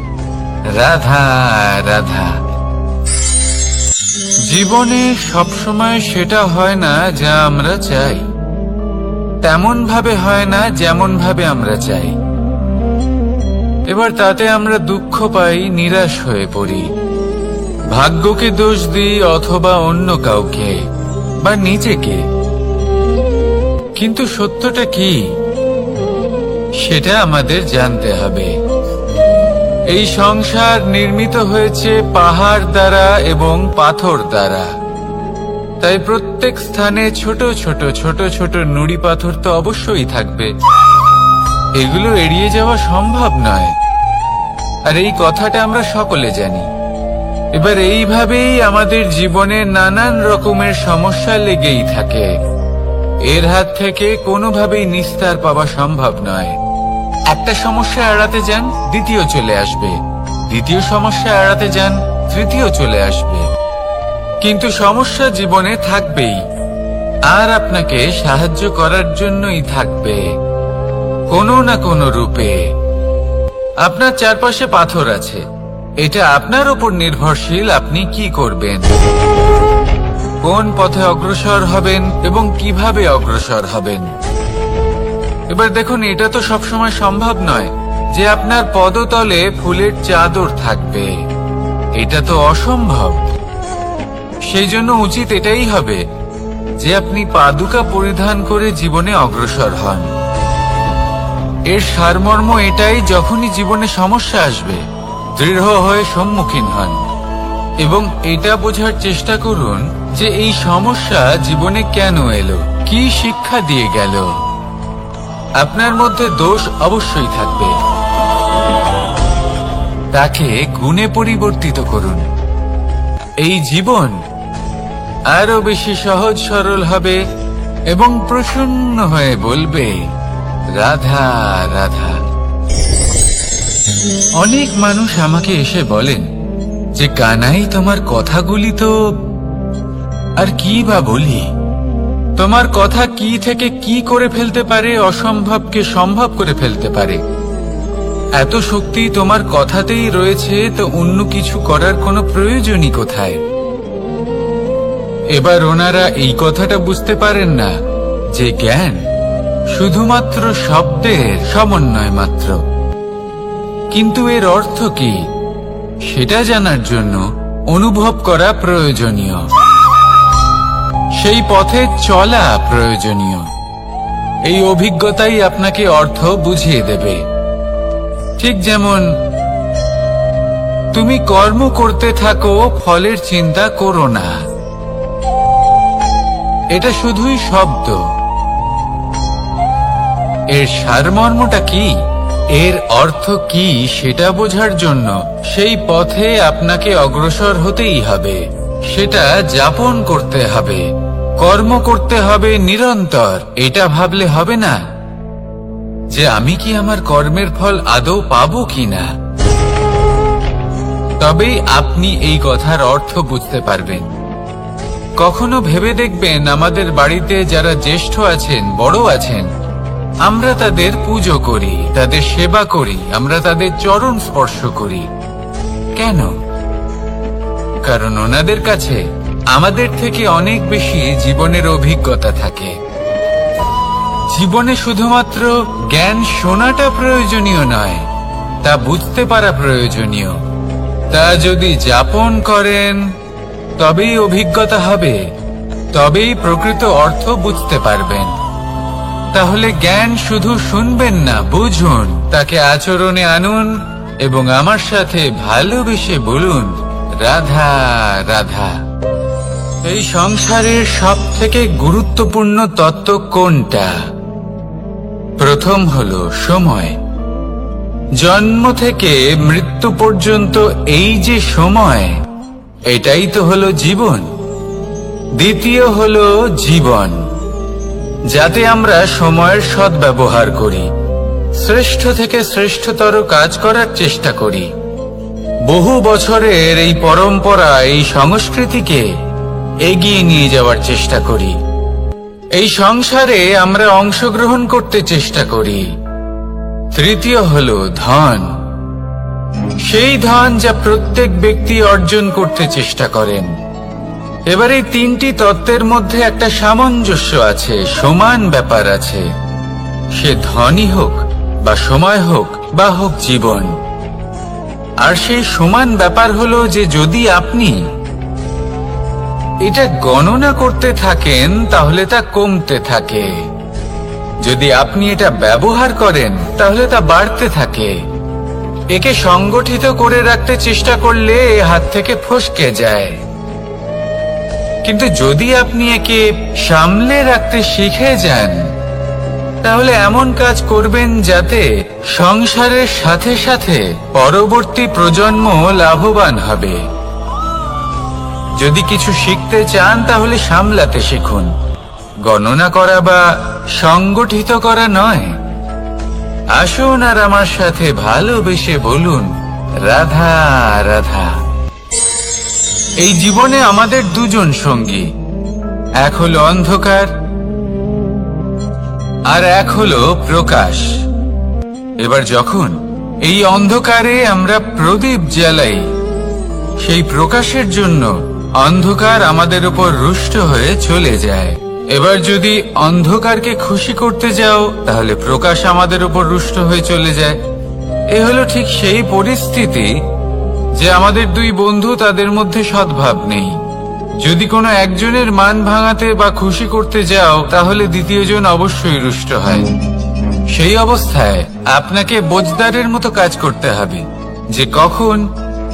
রাধা রাধা। জীবনে সবসময় সেটা হয় না যা আমরা চাই, তেমন ভাবে হয় না যেমন ভাবে আমরা চাই। এবার তাতে আমরা দুঃখ পাই, নিরাশ হয়ে পড়ি, ভাগ্যকে দোষ দিই অথবা অন্য কাউকে বা নিজেকে। কিন্তু সত্যটা কি সেটা আমাদের জানতে হবে। এই সংসার নির্মিত হয়েছে পাহাড় দ্বারা এবং পাথর দ্বারা, তাই প্রত্যেক স্থানে ছোট ছোট ছোট ছোট নুড়ি পাথর তো অবশ্যই থাকবে। এগুলো এড়িয়ে যাওয়া সম্ভব নয়, আর এই কথাটা আমরা সকলে জানি। এবার এইভাবেই আমাদের জীবনে নানান রকমের সমস্যা লেগেই থাকে। এর হাত থেকে কোনোভাবেই নিস্তার পাওয়া সম্ভব নয়। একটা সমস্যা এড়াতে যান, দ্বিতীয় চলে আসবে, দ্বিতীয় সমস্যা এড়াতে যান, তৃতীয় চলে আসবে। কিন্তু সমস্যা জীবনে থাকবেই, আর আপনাকে সাহায্য করার জন্যই থাকবে কোনো না কোনো রূপে। আপনার চারপাশে পাথর আছে, এটা আপনার উপর নির্ভরশীল আপনি কি করবেন, কোন পথে অগ্রসর হবেন এবং কিভাবে অগ্রসর হবেন। এবার দেখুন, এটা তো সবসময় সম্ভব নয় যে আপনার পদতলে ফুলের চাদর থাকবে, এটা তো অসম্ভব। সেই জন্য উচিত এটাই হবে যে আপনি পাদুকা পরিধান করে জীবনে অগ্রসর হন। এর সারমর্ম এটাই, যখনই জীবনে সমস্যা আসবে দৃঢ় হয়ে সম্মুখীন হন এবং এটা বোঝার চেষ্টা করুন যে এই সমস্যা জীবনে কেন এলো, কি শিক্ষা দিয়ে গেল। আপনার মধ্যে দোষ অবশ্যই থাকবে, তাকে গুণে পরিবর্তিত করুন। এই জীবন আরো বেশি সহজ সরল হবে এবং প্রসন্ন হয়ে বলবে, রাধা রাধা। অনেক মানুষ আমাকে এসে বলেন যে কানাই, তোমার কথাগুলি তো আর কি বা বলি, তোমার কথা কি থেকে কি করে ফেলতে পারে, অসম্ভবকে সম্ভব করে ফেলতে পারে। এত শক্তি তোমার কথাতেই রয়েছে, তো অন্য কিছু করার কোনো প্রয়োজনই কোথায়? এবার ওনারা এই কথাটা বুঝতে পারেন না যে জ্ঞান শুধুমাত্র শব্দের সমন্বয় মাত্র, কিন্তু এর অর্থ কি সেটা জানার জন্য অনুভব করা প্রয়োজনীয়, সেই পথে চলা প্রয়োজনীয়। এই অভিজ্ঞতাই আপনাকে অর্থ বুঝিয়ে দেবে। ঠিক যেমন তুমি কর্ম করতে থাকো, ফলের চিন্তা করো না, এটা শুধুই শব্দ। এর সারমর্মটা কি, এর অর্থ কি সেটা বোঝার জন্য সেই পথে আপনাকে অগ্রসর হতেই হবে, সেটা যাপন করতে হবে, কর্ম করতে হবে নিরন্তর। এটা ভাবলে হবে না যে আমি কি আমার কর্মের ফল আদৌ পাবো কিনা, তবেই আপনি এই কথার অর্থ বুঝতে পারবেন। কখনো ভেবে দেখবেন, আমাদের বাড়িতে যারা জ্যেষ্ঠ আছেন, বড় আছেন, আমরা তাদের পুজো করি, তাদের সেবা করি, আমরা তাদের চরণ স্পর্শ করি। কেন? কারণ ওনাদের কাছে আমাদের থেকে অনেক বেশি জীবনের অভিজ্ঞতা থাকে। জীবনে শুধুমাত্র জ্ঞান শোনাটা প্রয়োজনীয় নয়, তা বুঝতে পারা প্রয়োজনীয়। তা যদি যাপন করেন তবেই অভিজ্ঞতা হবে, তবেই প্রকৃত অর্থ বুঝতে পারবেন। তাহলে জ্ঞান শুধু শুনবেন না, বুঝুন, তাকে আচরণে আনুন এবং আমার সাথে ভালোবেসে বলুন, রাধা রাধা। এই সংসারের সব থেকে গুরুত্বপূর্ণ তত্ত্ব কোনটা? প্রথম হলো সময়। জন্ম থেকে মৃত্যু পর্যন্ত এই যে সময়, এটাই তো হলো জীবন। দ্বিতীয় হলো জীবন, যাতে আমরা সময়ের সদ্ব্যবহার করি, শ্রেষ্ঠ থেকে শ্রেষ্ঠতর কাজ করার চেষ্টা করি। বহু বছরের এই পরম্পরা, এই সংস্কৃতিকে এগিয়ে নিয়ে যাওয়ার চেষ্টা করি। এই সংসারে আমরা অংশগ্রহণ করতে চেষ্টা করি। তৃতীয় হলো ধন, সেই ধন যা প্রত্যেক ব্যক্তি অর্জন করতে চেষ্টা করেন। এবার এই তিনটি তত্ত্বের মধ্যে একটা সামঞ্জস্য আছে, সমান ব্যাপার আছে। সে ধনই হোক বা সময় হোক বা হোক জীবন। আর সেই সমান ব্যাপার হলো যে যদি আপনি এটা গণনা করতে থাকেন তাহলে তা কমতে থাকে, যদি আপনি এটা ব্যবহার করেন তাহলে তা বাড়তে থাকে। একে সংগঠিত করে রাখতে চেষ্টা করলে এ হাত থেকে ফসকে যায়, কিন্তু যদি আপনি একে সামলে রাখতে শিখে যান তাহলে এমন কাজ করবেন যাতে সংসারের সাথে সাথে পরবর্তী প্রজন্ম লাভবান হবে। যদি কিছু শিখতে চান তাহলে সামলাতে শিখুন, গণনা করা বা সংগঠিত করা নয়। আসুন আর আমার সাথে ভালোবেসে বলুন, রাধা রাধা। এই জীবনে আমাদের দুজন সঙ্গী, এক হলো অন্ধকার আর এক হলো প্রকাশ। এবার যখন এই অন্ধকারে আমরা প্রদীপ জ্বালাই, সেই প্রকাশের জন্য অন্ধকার আমাদের উপর রুষ্ট হয়ে চলে যায়। এবার যদি অন্ধকারকে খুশি করতে যাও তাহলে প্রকাশ আমাদের উপর রুষ্ট হয়ে চলে যায়। এ হলো ঠিক সেই পরিস্থিতি যে আমাদের দুই বন্ধু, তাদের মধ্যে সদ্ভাব নেই। যদি কোনো একজনের মান ভাঙাতে বা খুশি করতে যাও তাহলে দ্বিতীয়জন অবশ্যই রুষ্ট হয়। সেই অবস্থায় আপনাকে বোঝদারের মতো কাজ করতে হবে যে কখন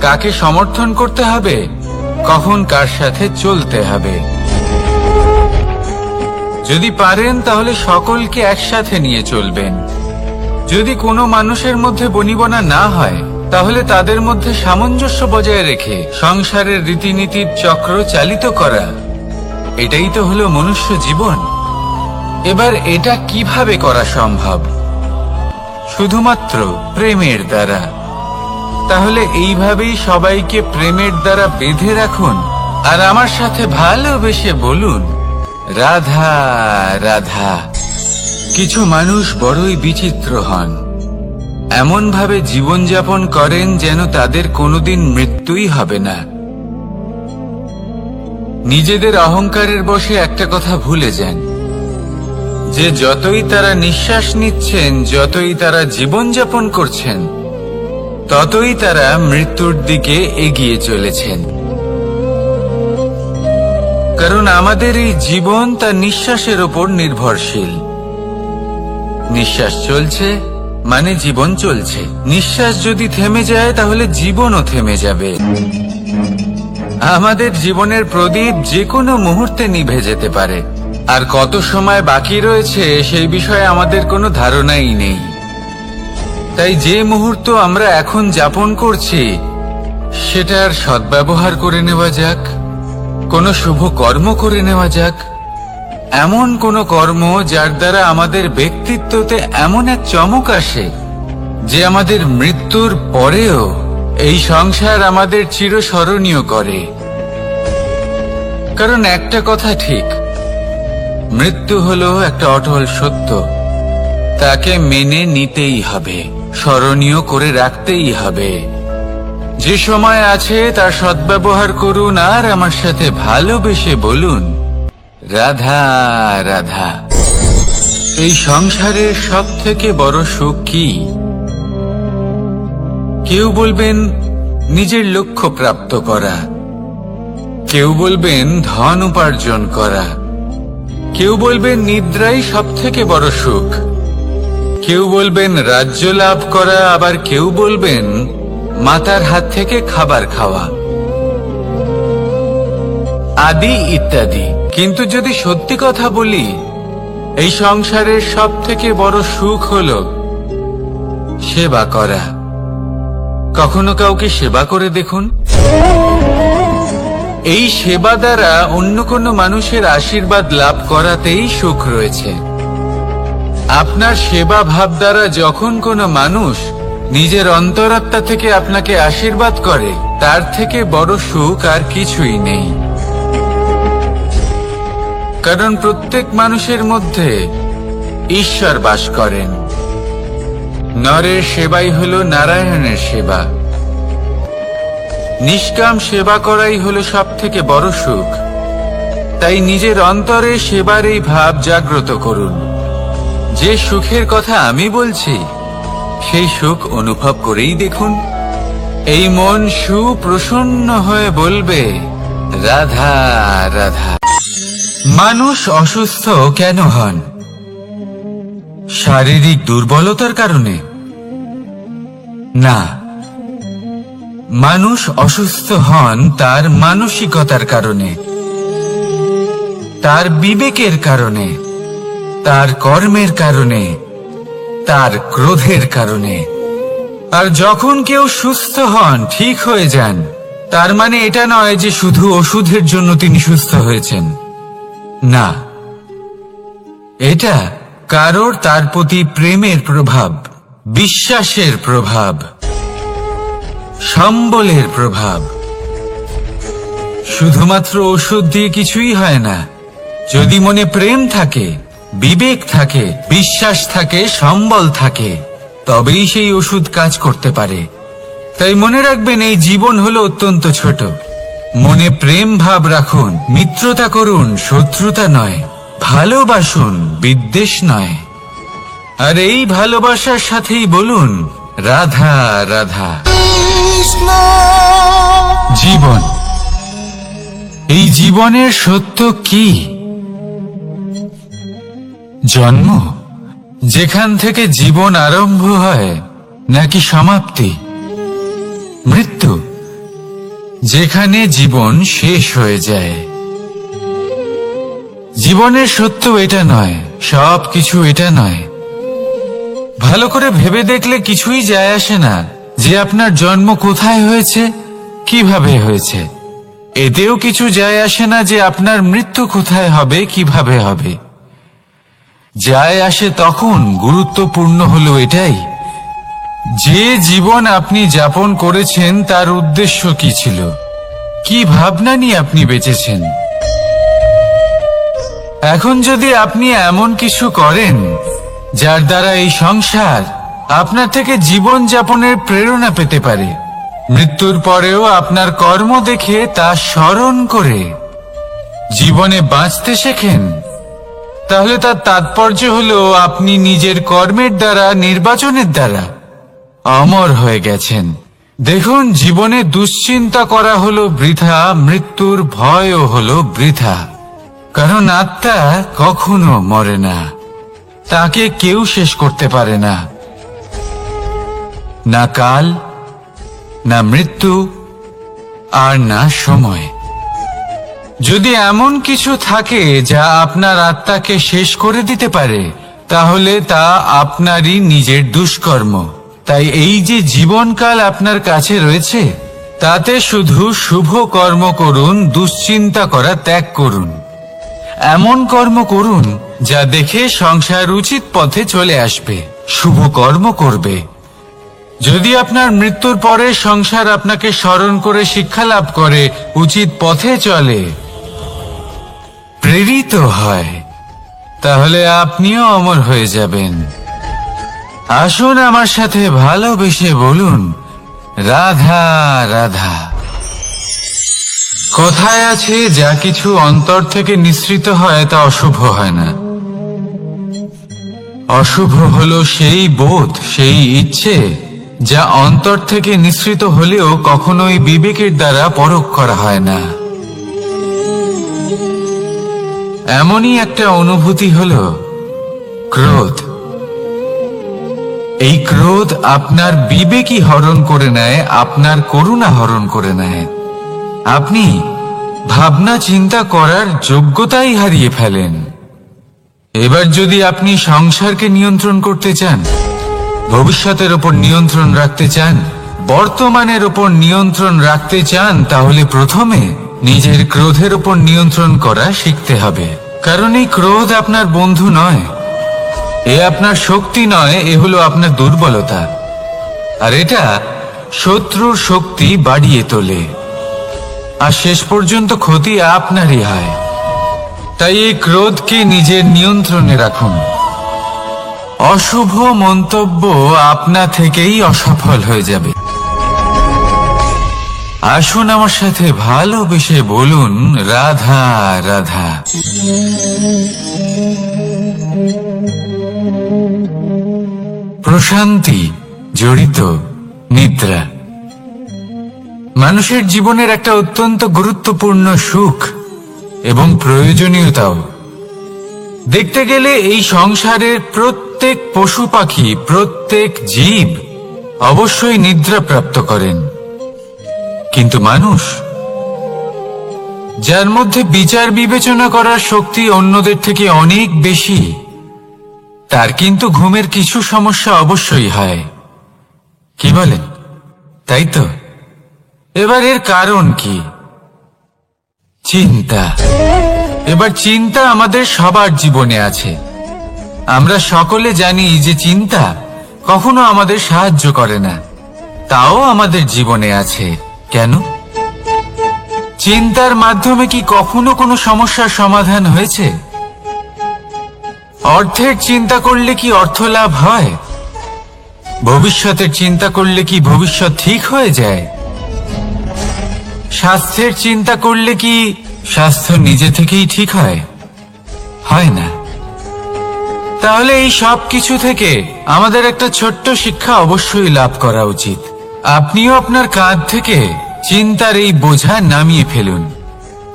কাকে সমর্থন করতে হবে, কখন কার সাথে চলতে হবে। যদি পারেন তাহলে সকলকে একসাথে নিয়ে চলবেন। যদি কোনো মানুষের মধ্যে বনিবনা না হয় তাহলে তাদের মধ্যে সামঞ্জস্য বজায় রেখে সংসারের রীতিনীতির চক্র চালিত করা, এটাই তো হলো মনুষ্য জীবন। এবার এটা কিভাবে করা সম্ভব? শুধুমাত্র প্রেমের দ্বারা। তাহলে এইভাবেই সবাইকে প্রেমের দ্বারা বেঁধে রাখুন আর আমার সাথে ভালোবেসে বলুন, রাধা রাধা। কিছু মানুষ বড়ই বিচিত্র হন, এমন ভাবে জীবনযাপন করেন যেন তাদের কোনোদিন মৃত্যুই হবে না। নিজেদের অহংকারের বশে একটা কথা ভুলে যান যে যতই তারা নিঃশ্বাস নিচ্ছেন, যতই তারা জীবনযাপন করছেন, ততই তারা মৃত্যুর দিকে এগিয়ে চলেছেন। কারণ আমাদের এই জীবন তার নিঃশ্বাসের ওপর নির্ভরশীল। নিঃশ্বাস চলছে মানে জীবন চলছে। নিঃশ্বাস যদি থেমে যায় তাহলে জীবনও থেমে যাবে। আমাদের জীবনের প্রদীপ যে কোনো মুহূর্তে নিভে যেতে পারে, আর কত সময় বাকি রয়েছে সেই বিষয়ে আমাদের কোনো ধারণাই নেই। তাই যে মুহূর্ত আমরা এখন যাপন করছি সেটার সদ্ব্যবহার করে নেওয়া যাক, কোনো শুভ কর্ম করে নেওয়া যাক, এমন কোনো কর্ম যার দ্বারা আমাদের ব্যক্তিত্বতে এমন এক চমক আসে যে আমাদের মৃত্যুর পরেও এই সংসার আমাদের চিরস্মরণীয় করে। কারণ একটা কথা ঠিক, মৃত্যু হলো একটা অটল সত্য, তাকে মেনে নিতেই হবে, স্মরণীয় করে রাখতেই হবে। যে সময় আছে তার সদ্ব্যবহার করুন আর আমার সাথে ভালোবেসে বলুন, রাধা রাধা। এই সংসারের সব থেকে বড় সুখ কি? কেউ বলবেন নিজের লক্ষ্য প্রাপ্ত করা, কেউ বলবেন ধন উপার্জন করা, কেউ বলবেন নিদ্রাই সব থেকে বড় সুখ, কেউ বলবেন রাজ্য লাভ করা, আবার কেউ বলবেন মাতার হাত থেকে খাবার খাওয়া, আদি ইত্যাদি। কিন্তু যদি সত্যি কথা বলি, এই সংসারের সব থেকে বড় সুখ হলো সেবা করা। কখনো কাউকে সেবা করে দেখুন, এই সেবা দ্বারা অন্য কোনো মানুষের আশীর্বাদ লাভ করাতেই সুখ রয়েছে। আপনার সেবা ভাব দ্বারা যখন কোনো মানুষ নিজের অন্তরাত্মা থেকে আপনাকে আশীর্বাদ করে, তার থেকে বড় সুখ আর কিছুই নেই। কারণ প্রত্যেক মানুষের মধ্যে ঈশ্বর বাস করেন। নরের সেবাই হলো নারায়ণের সেবা। নিষ্কাম সেবা করাই হলো সব থেকে বড় সুখ। তাই নিজের অন্তরে সেবার এই ভাব জাগ্রত করুন। যে সুখের কথা আমি বলছি, সেই সুখ অনুভব করেই দেখুন। এই মন সুপ্রসন্ন হয়ে বলবে, রাধা রাধা। মানুষ অসুস্থ কেন হন? শারীরিক দুর্বলতার কারণে? না, মানুষ অসুস্থ হন তার মানসিকতার কারণে, তার বিবেকের কারণে, তার কর্মের কারণে, তার ক্রোধের কারণে। আর যখন কেউ সুস্থ হন, ঠিক হয়ে যান, তার মানে এটা নয় যে শুধু ওষুধের জন্য তিনি সুস্থ হয়েছেন। না, এটা কারোর তার প্রতি প্রেমের প্রভাব, বিশ্বাসের প্রভাব, সম্বলের প্রভাব। শুধুমাত্র ওষুধ দিয়ে কিছুই হয় না। যদি মনে প্রেম থাকে, বিবেক থাকে, বিশ্বাস থাকে, সম্বল থাকে, তবেই সেই ওষুধ কাজ করতে পারে। তাই মনে রাখবেন, এই জীবন হলো অত্যন্ত ছোট। মনে প্রেম ভাব রাখুন, মিত্রতা করুন, শত্রুতা নয়। ভালোবাসুন, বিদ্বেষ নয়। আর এই ভালোবাসার সাথেই বলুন, রাধা রাধা। জীবন, এই জীবনের সত্য কি? জন্ম, যেখান থেকে জীবন আরম্ভ হয়, নাকি সমাপ্তি? মৃত্যু, যেখানে জীবন শেষ হয়ে যায়। জীবনের সত্য এটা নয়, সবকিছু এটা নয়। ভালো করে ভেবে দেখলে কিছুই যায় আসে না যে আপনার জন্ম কোথায় হয়েছে, কিভাবে হয়েছে। এতেও কিছু যায় আসে না যে আপনার মৃত্যু কোথায় হবে, কিভাবে হবে। যায় আসে তখন, গুরুত্বপূর্ণ হলো এটাই যে জীবন আপনি যাপন করেছেন তার উদ্দেশ্য কি ছিল, কি ভাবনা নিয়ে আপনি বেঁচেছেন। এখন যদি আপনি এমন কিছু করেন যার দ্বারা এই সংসার আপনার থেকে জীবন যাপনের প্রেরণা পেতে পারে, মৃত্যুর পরেও আপনার কর্ম দেখে তা স্মরণ করে জীবনে বাঁচতে শেখেন, তাহলে তার তাৎপর্য হলো আপনি নিজের কর্মের দ্বারা, নির্বাচনের দ্বারা অমর হয়ে গেছেন। দেখুন, জীবনে দুশ্চিন্তা করা হলো বৃথা, মৃত্যুর ভয়ও হলো বৃথা। কারণ আত্মা কখনো মরে না, তাকে কেউ শেষ করতে পারে না। না কাল, না মৃত্যু, আর না সময়। যদি এমন কিছু থাকে যা আপনার আত্মাকে শেষ করে দিতে পারে, তাহলে তা আপনারই নিজের দুষ্কর্ম। তাই এই যে জীবনকাল আপনার কাছে রয়েছে, তাতে শুধু শুভ কর্ম করুন, দুশ্চিন্তা করা ত্যাগ করুন। এমন কর্ম করুন যা দেখে সংসার উচিত পথে চলে আসবে, শুভ কর্ম করবে। যদি আপনার মৃত্যুর পরে সংসার আপনাকে স্মরণ করে শিক্ষা লাভ করে, উচিত পথে চলে, প্রেরিত হয়, তাহলে আপনিও অমর হয়ে যাবেন। আসুন আমার সাথে ভালোবেসে বলুন, রাধা রাধা। কথায় আছে, যা কিছু অন্তর থেকে নিঃসৃত হয় তা অশুভ হয় না। অশুভ হলো সেই বোধ, সেই ইচ্ছে যা অন্তর থেকে নিঃসৃত হলেও কখনোই বিবেকের দ্বারা পরখ করা হয় না। এমনই একটা অনুভূতি হলো ক্রোধ। এই ক্রোধ আপনার বিবেকই হরণ করে নেয়, আপনার করুণা হরণ করে নেয়। আপনি ভাবনা চিন্তা করার যোগ্যতাই হারিয়ে ফেলেন। এবার যদি আপনি সংসারকে নিয়ন্ত্রণ করতে চান, ভবিষ্যতের ওপর নিয়ন্ত্রণ রাখতে চান, বর্তমানের ওপর নিয়ন্ত্রণ রাখতে চান, তাহলে প্রথমে নিজের ক্রোধের উপর নিয়ন্ত্রণ করা শিখতে হবে, কারণ এই ক্রোধ আপনার বন্ধু নয়, এ আপনার শক্তি নয়, এ হলো আপনার দুর্বলতা, আর এটা শত্রুর শক্তি বাড়িয়ে তোলে, আর শেষ পর্যন্ত ক্ষতি আপনারই হয়। তাই এই ক্রোধকে নিজের নিয়ন্ত্রণে রাখুন। অশুভ মন্তব্য আপনা থেকেই অসফল হয়ে যাবে। আসুন আমার সাথে ভালোবেসে বলুন, রাধা রাধা। প্রশান্তি জড়িত নিদ্রা মানুষের জীবনের একটা অত্যন্ত গুরুত্বপূর্ণ সুখ এবং প্রয়োজনীয়তাও। দেখতে গেলে এই সংসারের প্রত্যেক পশু পাখি, প্রত্যেক জীব অবশ্যই নিদ্রা প্রাপ্ত করেন, কিন্তু মানুষ, যার মধ্যে বিচার বিবেচনা করার শক্তি অন্যদের থেকে অনেক বেশি, তার কিন্তু ঘুমের কিছু সমস্যা অবশ্যই হয়। কি বলেন? তাই তো। এবার এর কারণ কি? চিন্তা। এবার চিন্তা আমাদের সবার জীবনে আছে। আমরা সকলে জানি যে চিন্তা কখনো আমাদের সাহায্য করে না, তাও আমাদের জীবনে আছে। কেন? চিন্তার মাধ্যমে কি কখনো কোনো সমস্যার সমাধান হয়েছে? অর্থের চিন্তা করলে কি অর্থ লাভ হয়? ভবিষ্যতের চিন্তা করলে কি ভবিষ্যৎ ঠিক হয়ে যায়? স্বাস্থ্যের চিন্তা করলে কি স্বাস্থ্য নিজে থেকেই ঠিক হয়? হয় না। তাহলে এই সব কিছু থেকে আমাদের একটা ছোট্ট শিক্ষা অবশ্যই লাভ করা উচিত। আপনিও আপনার কাঁধ থেকে চিন্তার এই বোঝা নামিয়ে ফেলুন,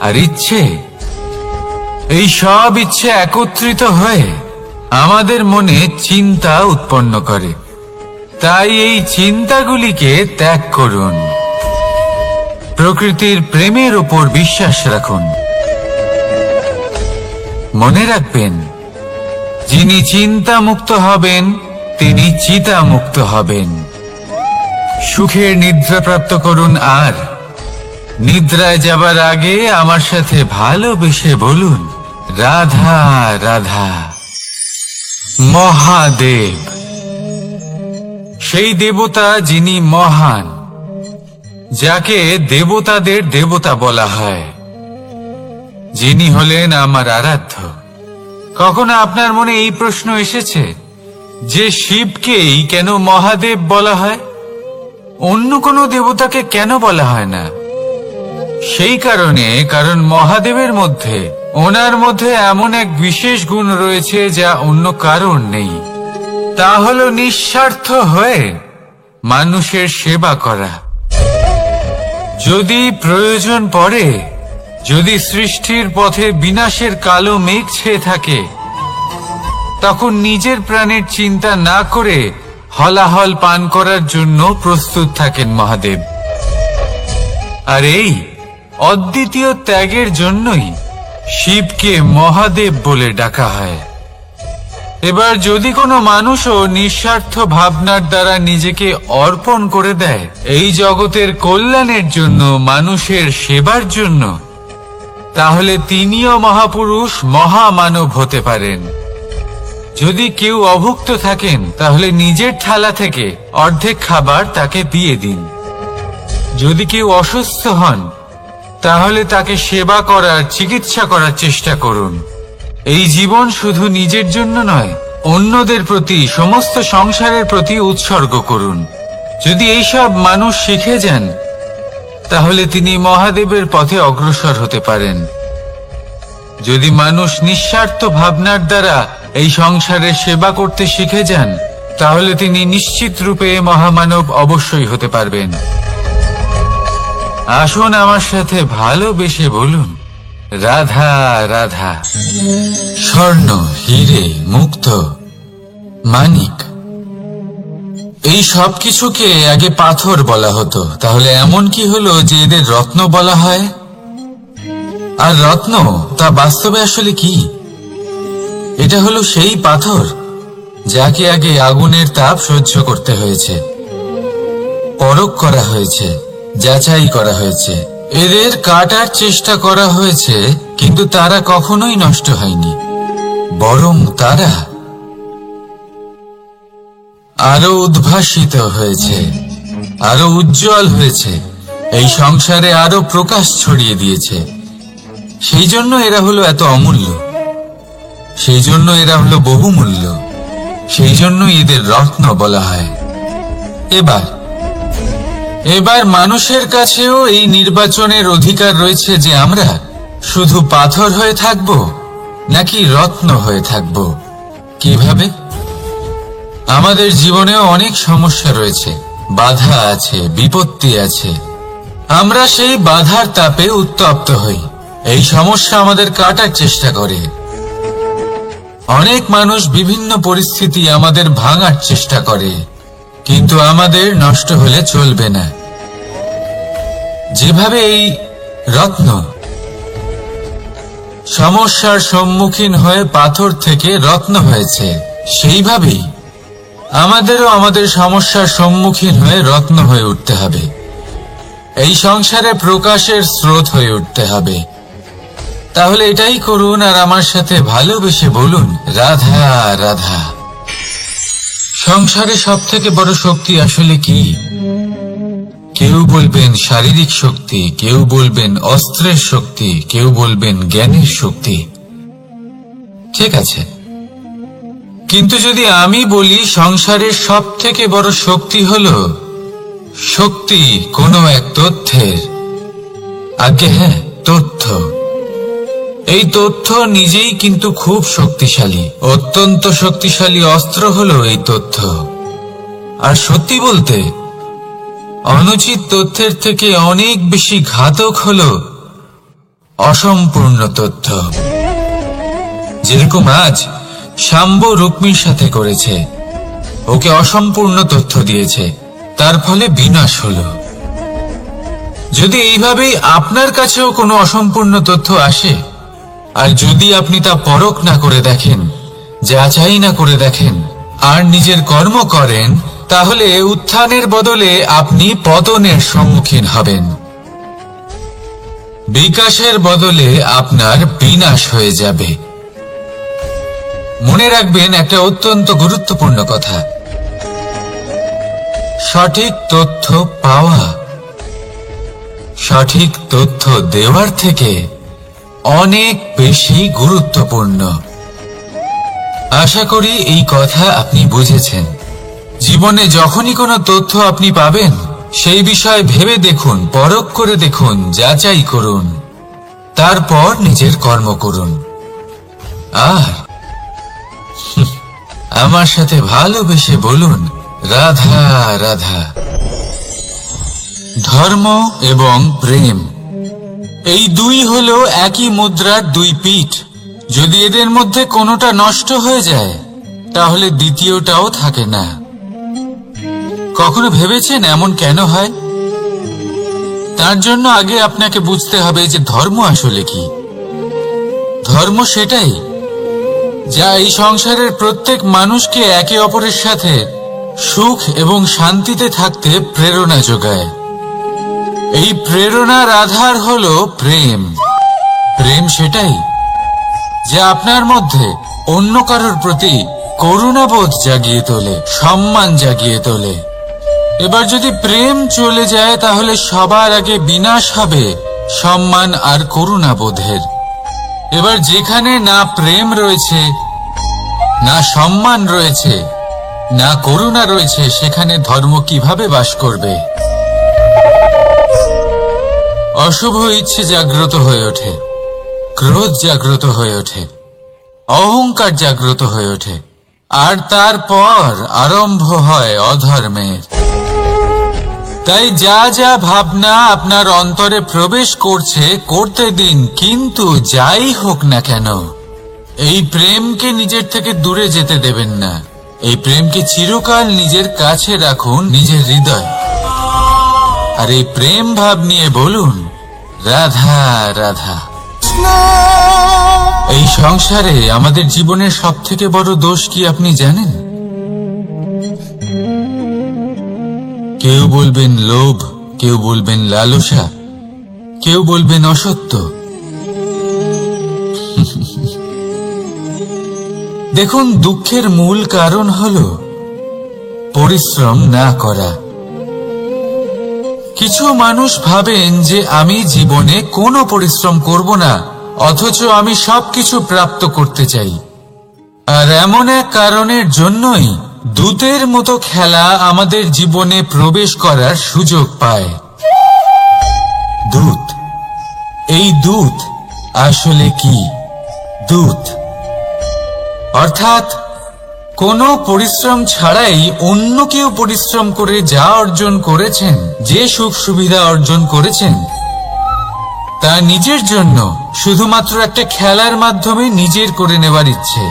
আর এই সব ইচ্ছে একত্রিত হয়ে আমাদের মনে চিন্তা উৎপন্ন করে। তাই এই চিন্তাগুলিকে ত্যাগ করুন। প্রকৃতির প্রেমের উপর বিশ্বাস রাখুন। মনে রাখবেন, যিনি চিন্তা মুক্ত হবেন তিনি চিতা মুক্ত হবেন। সুখের নিদ্রা প্রাপ্ত করুন, আর নিদ্রায় যাবার আগে আমার সাথে ভালোবেসে বলুন, রাধা রাধা। মহাদেব, সেই দেবতা যিনি মহান, যাকে দেবতাদের দেবতা বলা হয়, যিনি হলেন আমার আরাধ্য। কখনো আপনার মনে এই প্রশ্ন এসেছে যে শিবকেই কেন মহাদেব বলা হয়, অন্য কোনো দেবতাকে কেন বলা হয় না? সেই কারণ মহাদেবের মধ্যে, ওনার মধ্যে এমন এক বিশেষ গুণ রয়েছে যা অন্য কারোর নেই। তা হলো নিঃস্বার্থ হয়ে মানুষের সেবা করা। যদি প্রয়োজন পড়ে, যদি সৃষ্টির পথে বিনাশের কালো মেঘ ছেয়ে থাকে, তখন নিজের প্রাণের চিন্তা না করে হলাহল পান করার জন্য প্রস্তুত থাকেন মহাদেব। আর এই অদ্বিতীয় ত্যাগের জন্যই শিবকে মহাদেব বলে ডাকা হয়। এবার যদি কোনো মানুষও নিঃস্বার্থ ভাবনার দ্বারা নিজেকে অর্পণ করে দেয় এই জগতের কল্যাণের জন্য, মানুষের সেবার জন্য, তাহলে তিনিও মহাপুরুষ, মহামানব হতে পারেন। যদি কেউ অভুক্ত থাকেন, তাহলে নিজের থালা থেকে অর্ধেক খাবার তাকে দিয়ে দিন। যদি কেউ অসুস্থ হন, তাহলে তাকে সেবা করার, চিকিৎসা করার চেষ্টা করুন। এই জীবন শুধু নিজের জন্য নয়, অন্যদের প্রতি, সমস্ত সংসারের প্রতি উৎসর্গ করুন। যদি এইসব মানুষ শিখে যান, তাহলে তিনি মহাদেবের পথে অগ্রসর হতে পারেন। যদি মানুষ নিঃস্বার্থ ভাবনার দ্বারা এই সংসারের সেবা করতে শিখে যান, তাহলে তিনি নিশ্চিত রূপে মহামানব অবশ্যই হতে পারবেন। আসুন আমার সাথে ভালোবেসে বলুন, রাধা রাধা। স্বর্ণ, হিরে, মুক্ত, মানিক, এই সব কিছুকে আগে পাথর বলা হতো। তাহলে এমন কি হলো যে এদের রত্ন বলা হয়? আর রত্ন তা বাস্তবে আসলে কি? এটা হলো সেই পাথর যাকে আগে আগুনের তাপ সহ্য করতে হয়েছে, পরখ করা হয়েছে, যাচাই করা হয়েছে, এদের কাটার চেষ্টা করা হয়েছে, কিন্তু তারা কখনোই নষ্ট হয়নি, বরং তারা আরো উদ্ভাসিত হয়েছে, আরো উজ্জ্বল হয়েছে, এই সংসারে আরো প্রকাশ ছড়িয়ে দিয়েছে। সেই জন্য এরা হলো এত অমূল্য, সেই জন্য এরা হলো বহুমূল্য, সেই জন্য এদের রত্ন বলা হয়। এবার মানুষের কাছেও এই নির্বাচনের অধিকার রয়েছে যে আমরা শুধু পাথর হয়ে থাকব নাকি রত্ন হয়ে থাকব। কিভাবে? আমাদের জীবনেও অনেক সমস্যা রয়েছে, বাধা আছে, বিপত্তি আছে। আমরা সেই বাধার তাপে উত্তপ্ত হই, এই সমস্যা আমাদের কাটার চেষ্টা করে। অনেক মানুষ বিভিন্ন পরিস্থিতি আমাদের ভাঙার চেষ্টা করে, কিন্তু আমাদের নষ্ট হলে চলবে না। যেভাবে এই রত্ন সমস্যার সম্মুখীন হয়ে পাথর থেকে রত্ন হয়েছে, সেইভাবেই আমাদেরও আমাদের সমস্যার সম্মুখীন হয়ে রত্ন হয়ে উঠতে হবে। এই সংসারে প্রকাশের স্রোত হয়ে উঠতে হবে। তাহলে এটাই করুন আর আমার সাথে ভালোবেসে বলুন, রাধা রাধা। সংসারে সব থেকে বড় শক্তি আসলে কি? কেউ বলবেন শারীরিক শক্তি, কেউ বলবেন অস্ত্রের শক্তি, কেউ বলবেন জ্ঞানের শক্তি। ঠিক আছে, কিন্তু যদি আমি বলি সংসারের সব থেকে বড় শক্তি হলো শক্তি কোনো এক তথ্যের, আগে হ্যাঁ, তথ্য। এই তথ্য নিজেই কিন্তু খুব শক্তিশালী, অত্যন্ত শক্তিশালী অস্ত্র হলো এই তথ্য। আর সত্যি বলতে অনুচিত তথ্যের থেকে অনেক বেশি ঘাতক হলো অসম্পূর্ণ তথ্য। যেরকম আজ শাম্ব রুক্মির সাথে করেছে, ওকে অসম্পূর্ণ তথ্য দিয়েছে, তার ফলে বিনাশ হলো। যদি এইভাবেই আপনার কাছেও কোনো অসম্পূর্ণ তথ্য আসে, আর যদি আপনি তা পরখ না করে দেখেন, যাচাই না করে দেখেন, আর নিজের কর্ম করেন, তাহলে উত্থানের বদলে আপনি পতনের সম্মুখীন হবেন। বিকাশের বদলে আপনার বিনাশ হয়ে যাবে। মনে রাখবেন একটা অত্যন্ত গুরুত্বপূর্ণ কথা, সঠিক তথ্য পাওয়া সঠিক তথ্য দেওয়ার থেকে অনেক বেশি গুরুত্বপূর্ণ। আশা করি এই কথা আপনি বুঝেছেন। জীবনে যখনই কোনো তথ্য আপনি পাবেন, সেই বিষয়ে ভেবে দেখুন, পরখ করে দেখুন, যাচাই করুন, তারপর নিজের কর্ম করুন। আর আমার সাথে ভালোবেসে বলুন, রাধা রাধা। ধর্ম এবং প্রেম, এই দুই হলো একই মুদ্রার দুই পিঠ। যদি এদের মধ্যে কোনোটা নষ্ট হয়ে যায়, তাহলে দ্বিতীয়টাও থাকে না। কখনো ভেবেছেন এমন কেন হয়? তার জন্য আগে আপনাকে বুঝতে হবে যে ধর্ম আসলে কি। ধর্ম সেটাই যা এই সংসারের প্রত্যেক মানুষকে একে অপরের সাথে সুখ এবং শান্তিতে থাকতে প্রেরণা যোগায়। এই প্রেরণার আধার হলো প্রেম। প্রেম সেটাই যা আপনার মধ্যে অন্য কারোর প্রতি করুণাবোধ জাগিয়ে তোলে, সম্মান জাগিয়ে তোলে। এবার যদি প্রেম চলে যায়, তাহলে সবার আগে বিনাশ হবে সম্মান আর করুণাবোধের। এবার যেখানে না প্রেম রয়েছে, না সম্মান রয়েছে, না করুণা রয়েছে, সেখানে ধর্ম কিভাবে বাস করবে? অশুভ ইচ্ছে জাগ্রত হয়ে ওঠে, ক্রোধ জাগ্রত হয়ে ওঠে, অহংকার জাগ্রত হয়ে ওঠে, আর তারপর আরম্ভ হয় অধর্মের। তাই যা যা ভাবনা আপনার অন্তরে প্রবেশ করছে, করতে দিন, কিন্তু যাই হোক না কেন, এই প্রেমকে নিজের থেকে দূরে যেতে দেবেন না। এই প্রেমকে চিরকাল নিজের কাছে রাখুন, নিজের হৃদয়। আর এই প্রেম ভাব নিয়ে বলুন, রাধা রাধা। এই সংসারে আমাদের জীবনের সব থেকে বড় দোষ কি আপনি জানেন? কেউ বলবেন লোভ, কেউ বলবেন লালসা, কেউ বলবেন অসত্য। দেখুন, দুঃখের মূল কারণ হলো পরিশ্রম না করা। কিছু মানুষ ভাবেন যে আমি জীবনে কোনো পরিশ্রম করব না, অথচ আমি সবকিছু প্রাপ্ত করতে চাই। আর এমন এক কারণের জন্যই দূতের মতো খেলা আমাদের জীবনে প্রবেশ করার সুযোগ পায়। দূত, এই দূত আসলে কি? দূত অর্থাৎ কোনো পরিশ্রম ছাড়াই অন্য কেউ পরিশ্রম করে যা অর্জন করেছেন, যে সুখ সুবিধা অর্জন করেছেন, তা নিজের জন্য শুধুমাত্র একটা খেলার মাধ্যমে নিজের করে নেবার ইচ্ছে।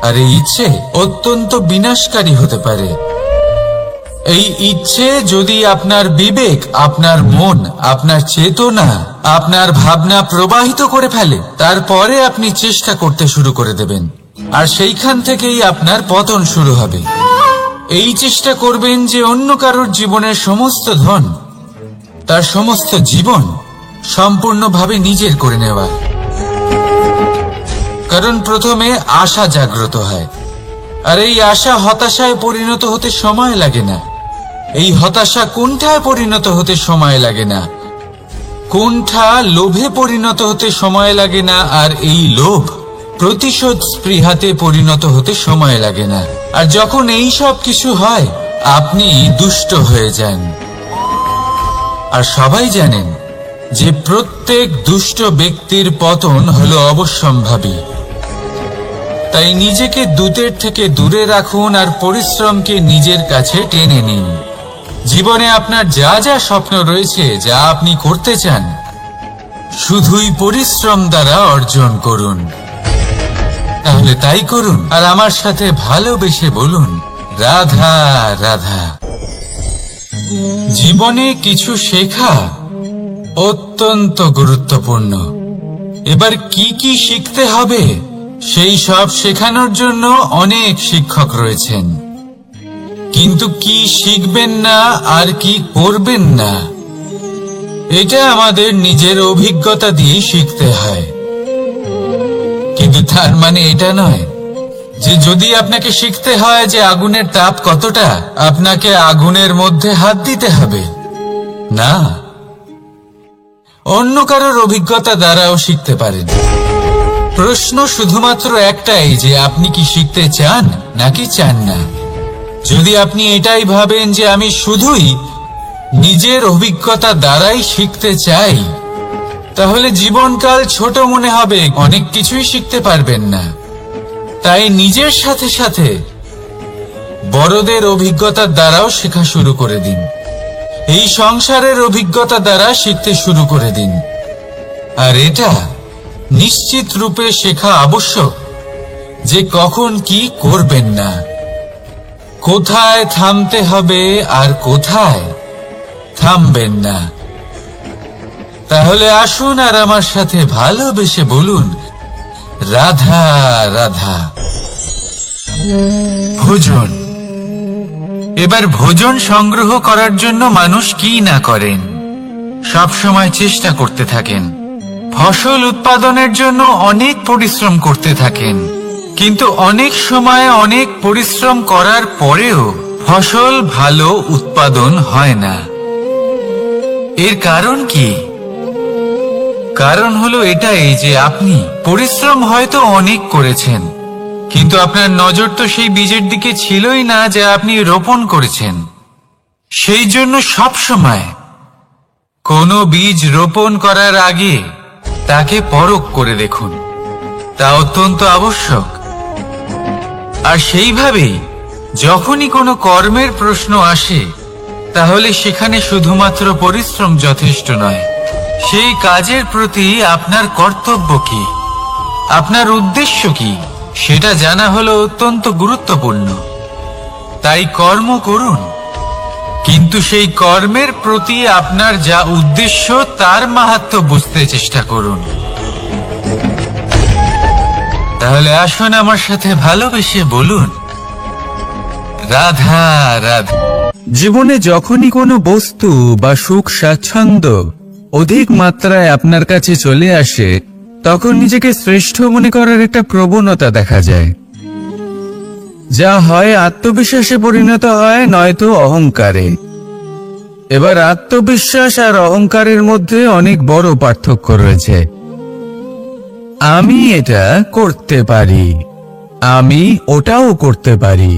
আর এই ইচ্ছে অত্যন্ত বিনাশকারী হতে পারে। এই ইচ্ছে যদি আপনার বিবেক, আপনার মন, আপনার চেতনা, আপনার ভাবনা প্রবাহিত করে ফেলে, তারপরে আপনি চেষ্টা করতে শুরু করে দেবেন, আর সেইখান থেকেই আপনার পতন শুরু হবে। এই চেষ্টা করবেন যে অন্য কারোর জীবনের সমস্ত ধন, তার সমস্ত জীবন সম্পূর্ণভাবে নিজের করে নেওয়া। কারণ প্রথমে আশা জাগ্রত হয়, আর এই আশা হতাশায় পরিণত হতে সময় লাগে না। এই হতাশা কুণ্ঠায় পরিণত হতে সময় লাগে না, কুণ্ঠা লোভে পরিণত হতে সময় লাগে না, আর এই লোভ প্রতিশোধ স্পৃহাতে পরিণত হতে সময় লাগে না। আর যখন এই সব কিছু হয়, আপনি দুষ্ট হয়ে যান। আর সবাই জানেন যে প্রত্যেক দুষ্ট ব্যক্তির পতন হলো অবশ্যম্ভাবী। তাই নিজেকে দূতের থেকে দূরে রাখুন আর পরিশ্রমকে নিজের কাছে টেনে নিন। জীবনে আপনার যা যা স্বপ্ন রয়েছে, যা আপনি করতে চান, শুধুই পরিশ্রম দ্বারা অর্জন করুন। তাহলে তাই করুন, আর আমার সাথে ভালোবেসে বলুন, রাধা রাধা। জীবনে কিছু শেখা অত্যন্ত গুরুত্বপূর্ণ। এবার কি কি শিখতে হবে, সেই সব শেখানোর জন্য অনেক শিক্ষক রয়েছেন। কিন্তু কি শিখবেন না আর কি করবেন না, এটা আমাদের নিজের অভিজ্ঞতা দিয়ে শিখতে হয়। কিন্তু তার মানে এটা নয় যে যদি আপনাকে শিখতে হয় যে আগুনের তাপ কতটা, আপনাকে আগুনের মধ্যে হাত দিতে হবে। না, অন্য কারোর অভিজ্ঞতা দ্বারাও শিখতে পারেন। প্রশ্ন শুধুমাত্র একটাই যে আপনি কি শিখতে চান নাকি চান না। যদি আপনি এটাই ভাবেন যে আমি শুধুই নিজের অভিজ্ঞতা দ্বারাই শিখতে চাই, তাহলে জীবনকাল ছোট মনে হবে, অনেক কিছুই শিখতে পারবেন না। তাই নিজের সাথে সাথে বড়দের অভিজ্ঞতার দ্বারাও শেখা শুরু করে দিন। এই সংসারের অভিজ্ঞতা দ্বারা শিখতে শুরু করে দিন। আর এটা নিশ্চিত রূপে শেখা আবশ্যক যে কখন কি করবেন না, কোথায় থামতে হবে আর কোথায় থামবেন না। তাহলে আসুন আর আমার সাথে ভালোবেসে বলুন, রাধা রাধা। ভোজন। এবার ভোজন সংগ্রহ করার জন্য মানুষ কি না করেন, সব সময় চেষ্টা করতে থাকেন। ফসল উৎপাদনের জন্য অনেক পরিশ্রম করতে থাকেন, কিন্তু অনেক সময় অনেক পরিশ্রম করার পরেও ফসল ভালো উৎপাদন হয় না। এর কারণ কি? কারণ হলো এটাই যে আপনি পরিশ্রম হয়তো অনেক করেছেন, কিন্তু আপনার নজর তো সেই বীজের দিকে ছিলই না যা আপনি রোপণ করেছেন। সেই জন্য সব সময় কোনো বীজ রোপণ করার আগে তাকে পরখ করে দেখুন, তা অত্যন্ত আবশ্যক। আর সেইভাবেই যখনই কোনো কর্মের প্রশ্ন আসে, তাহলে সেখানে শুধুমাত্র পরিশ্রম যথেষ্ট নয়। সেই কাজের প্রতি আপনার কর্তব্য কি, আপনার উদ্দেশ্য কি, সেটা জানা হলো অত্যন্ত গুরুত্বপূর্ণ। তাই কর্ম করুন, কিন্তু সেই কর্মের প্রতি আপনার যা উদ্দেশ্য তার মাহাত্ম্য বুঝতে চেষ্টা করুন। তাহলে আসুন আমার সাথে ভালোবেসে বলুন, রাধা রাধা। জীবনে যখনই কোনো বস্তু বা সুখ স্বাচ্ছন্দ্য অধিক মাত্রায় আপনার কাছে চলে আসে, তখন নিজেকে শ্রেষ্ঠ মনে করার একটা প্রবণতা দেখা যায়, যা হয় আত্মবিশ্বাসে পরিণত হয়, নয়তো অহংকারে। এবার আত্মবিশ্বাস আর অহংকারের মধ্যে অনেক বড় পার্থক্য রয়েছে। আমি এটা করতে পারি, আমি ওটাও করতে পারি,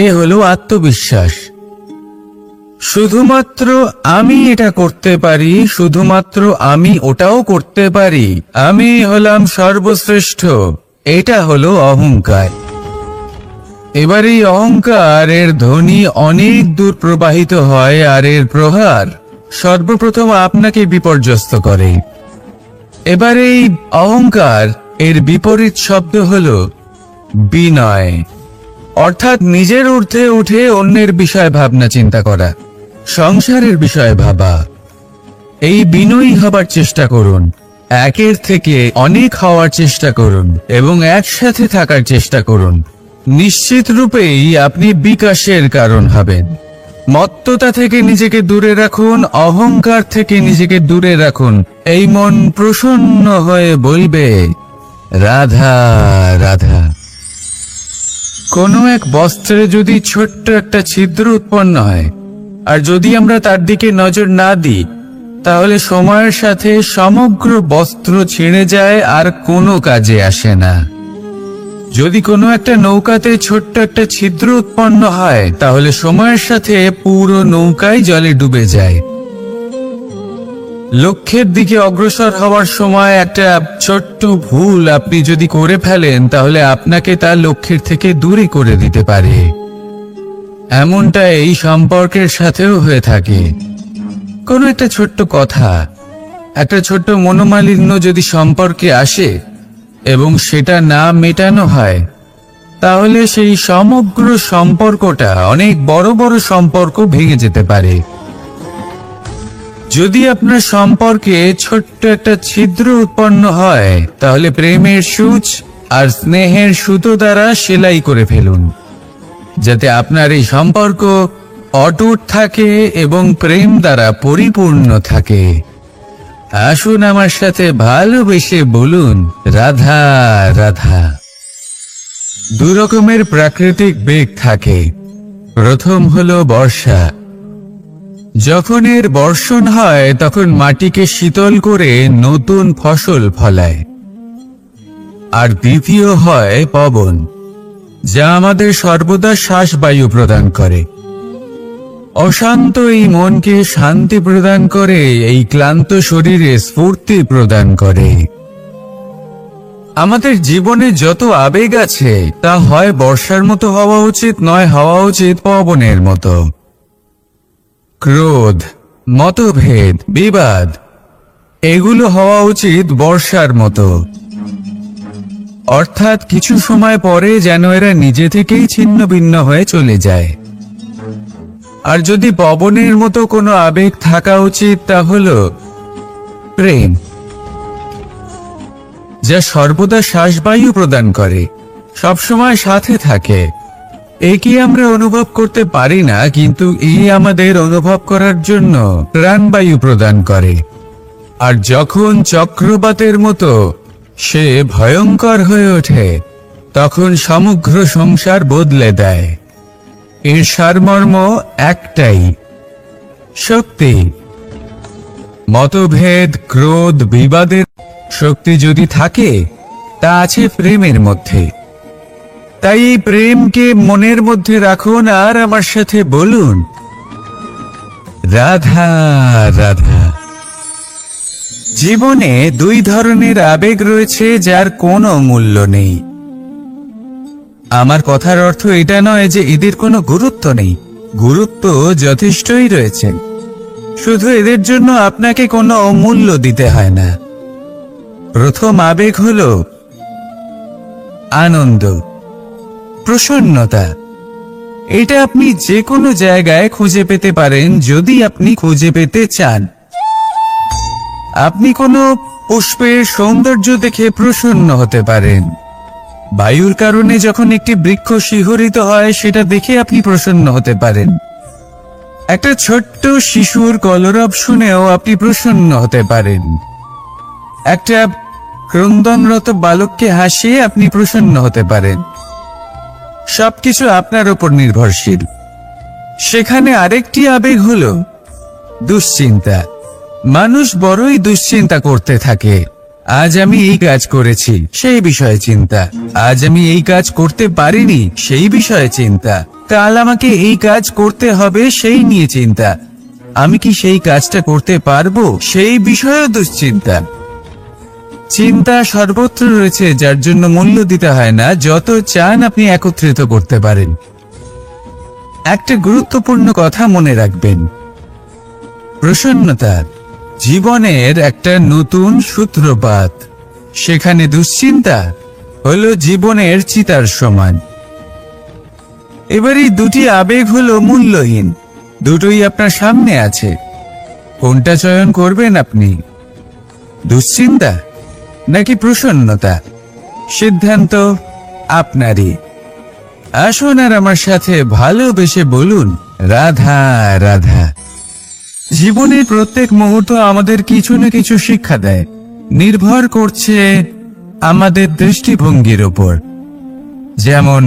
এ হলো আত্মবিশ্বাস। শুধুমাত্র আমি এটা করতে পারি, শুধুমাত্র আমি ওটাও করতে পারি, আমি হলাম সর্বশ্রেষ্ঠ, এটা হলো অহংকার। এবার এই অহংকারের ধ্বনি অনেক দূর প্রবাহিত হয়, আর এর প্রহার সর্বপ্রথম আপনাকে বিপর্যস্ত করে। এবার এই অহংকার এর বিপরীত শব্দ হলো বিনয়, অর্থাৎ নিজের ঊর্ধ্বে উঠে অন্যের বিষয়ে ভাবনা চিন্তা করা, সংসারের বিষয়ে ভাবা। এই বিনয়ী হবার চেষ্টা করুন, একের থেকে অনেক হওয়ার চেষ্টা করুন এবং একসাথে থাকার চেষ্টা করুন। নিশ্চিত রূপেই আপনি বিকাশের কারণ হবেন। মত্ততা থেকে নিজেকে দূরে রাখুন, অহংকার থেকে নিজেকে দূরে রাখুন। এই মন প্রসন্ন হয়ে বলবে রাধা রাধা। কোনো এক বস্ত্রে যদি ছোট্ট একটা ছিদ্র উৎপন্ন হয়, আর যদি আমরা তার দিকে নজর না দিই, তাহলে সময়ের সাথে সমগ্র বস্ত্র ছিঁড়ে যায় আর কোনো কাজে আসে না। যদি কোনো একটা নৌকাতে ছোট্ট একটা ছিদ্র উৎপন্ন হয়, তাহলে সময়ের সাথে পুরো নৌকাই জলে ডুবে যায়। লক্ষ্যের দিকে অগ্রসর হওয়ার সময় একটা ছোট্ট ভুল আপনি যদি করে ফেলেন, তাহলে আপনাকে তার লক্ষ্যের থেকে দূরে করে দিতে পারে। এমনটা এই সম্পর্কের সাথেও হয়ে থাকে। কোনো একটা ছোট্ট কথা, একটা ছোট্ট মনোমালিন্য যদি সম্পর্কে আসে এবং সেটা না মেটানো হয়, তাহলে সেই সমগ্র সম্পর্কটা অনেক বড় বড় সম্পর্ক ভেঙে যেতে পারে। যদি আপনার সম্পর্কে ছোট্ট একটা ছিদ্র উৎপন্ন হয়, তাহলে প্রেমের সূচ আর স্নেহের সুতো দ্বারা সেলাই করে ফেলুন, যাতে আপনার এই সম্পর্ক অটুট থাকে এবং প্রেম দ্বারা পরিপূর্ণ থাকে। আসুন আমার সাথে ভালোবেসে বলুন রাধা রাধা। দু রকমের প্রাকৃতিক বেগ থাকে। প্রথম হলো বর্ষা। যখন এর বর্ষণ হয়, তখন মাটিকে শীতল করে নতুন ফসল ফলায়। আর দ্বিতীয় হয় পবন, যা আমাদের সর্বদা শ্বাসবায়ু প্রদান করে। অশান্ত এই মনকে শান্তি প্রদান করে, এই ক্লান্ত শরীরে স্ফূর্তি প্রদান করে। আমাদের জীবনে যত আবেগ আছে, তা হয় বর্ষার মতো হওয়া উচিত, নয় হওয়া উচিত পবনের মতো। ক্রোধ, মতভেদ, বিবাদ, এগুলো হওয়া উচিত বর্ষার মতো। অর্থাৎ কিছু সময় পরে যেন এরা নিজে থেকেই ছিন্ন ভিন্ন হয়ে চলে যায়। আর যদি পবনের মতো কোনো আবেগ থাকা উচিত, তা হলো প্রেম, যা সর্বদা শ্বাসবায়ু প্রদান করে, সবসময় সাথে থাকে। একে আমরা অনুভব করতে পারি না, কিন্তু এই আমাদের অনুভব করার জন্য প্রাণবায়ু প্রদান করে। আর যখন চক্রবাতের মতো সে ভয়ঙ্কর হয়ে ওঠে, তখন সমগ্র সংসার বদলে দেয়। এর সারমর্ম একটাই, শক্তি। মতভেদ, ক্রোধ, বিবাদের শক্তি যদি থাকে, তা আছে প্রেমের মধ্যে। তাই এই প্রেমকে মনের মধ্যে রাখুন আর আমার সাথে বলুন রাধা রাধা। জীবনে দুই ধরনের আবেগ রয়েছে, যার কোনো মূল্য নেই। আমার কথার অর্থ এটা নয় যে এদের কোনো গুরুত্ব নেই, গুরুত্ব যথেষ্টই রয়েছে, শুধু এদের জন্য আপনাকে কোনো মূল্য দিতে হয় না। প্রথম আবেগ হলো আনন্দ, প্রসন্নতা। এটা আপনি যে কোনো জায়গায় খুঁজে পেতে পারেন, যদি আপনি খুঁজে পেতে চান। আপনি কোনো পুষ্পের সৌন্দর্য দেখে প্রসন্ন হতে পারেন, বায়ুর কারণে যখন একটি বৃক্ষ শিহরিত হয় সেটা দেখে আপনি প্রসন্ন হতে পারেন। একটা ছোট্ট শিশুর কলরব শুনেও আপনি প্রসন্ন হতে পারেন। একটা ক্রন্দনরত বালককে হাসিয়ে আপনি প্রসন্ন হতে পারেন। সবকিছু আপনার উপর নির্ভরশীল। সেখানে আরেকটি আবেগ হলো দুশ্চিন্তা। মানুষ বড়ই দুশ্চিন্তা করতে থাকে। আজ আমি এই কাজ করেছি, সেই বিষয়ে চিন্তা। আজ আমি এই কাজ করতে পারিনি, সেই বিষয়ে চিন্তা। কাল আমাকে এই কাজ করতে হবে, সেই নিয়ে চিন্তা। আমি কি সেই কাজটা করতে পারবো, সেই বিষয়েও দুশ্চিন্তা। চিন্তা সর্বত্র রয়েছে, যার জন্য মূল্য দিতে হয় না। যত চান আপনি একত্রিত করতে পারেন। একটা গুরুত্বপূর্ণ কথা মনে রাখবেন, প্রসন্নতা জীবনের একটা নতুন সূত্রপাত। সেখানে দুশ্চিন্তা হলো জীবনের চিতার সমান। এবার এই দুটি আবেগ হলো মূল্যহীন, দুটোই আপনার সামনে আছে। কোনটা চয়ন করবেন আপনি, দুশ্চিন্তা নাকি প্রসন্নতা? সিদ্ধান্ত আপনারই। আসুন আর আমার সাথে ভালোবেসে বলুন, রাধা রাধা। জীবনের প্রত্যেক মুহূর্ত আমাদের কিছু না কিছু শিক্ষা দেয়, নির্ভর করছে আমাদের দৃষ্টিভঙ্গির উপর। যেমন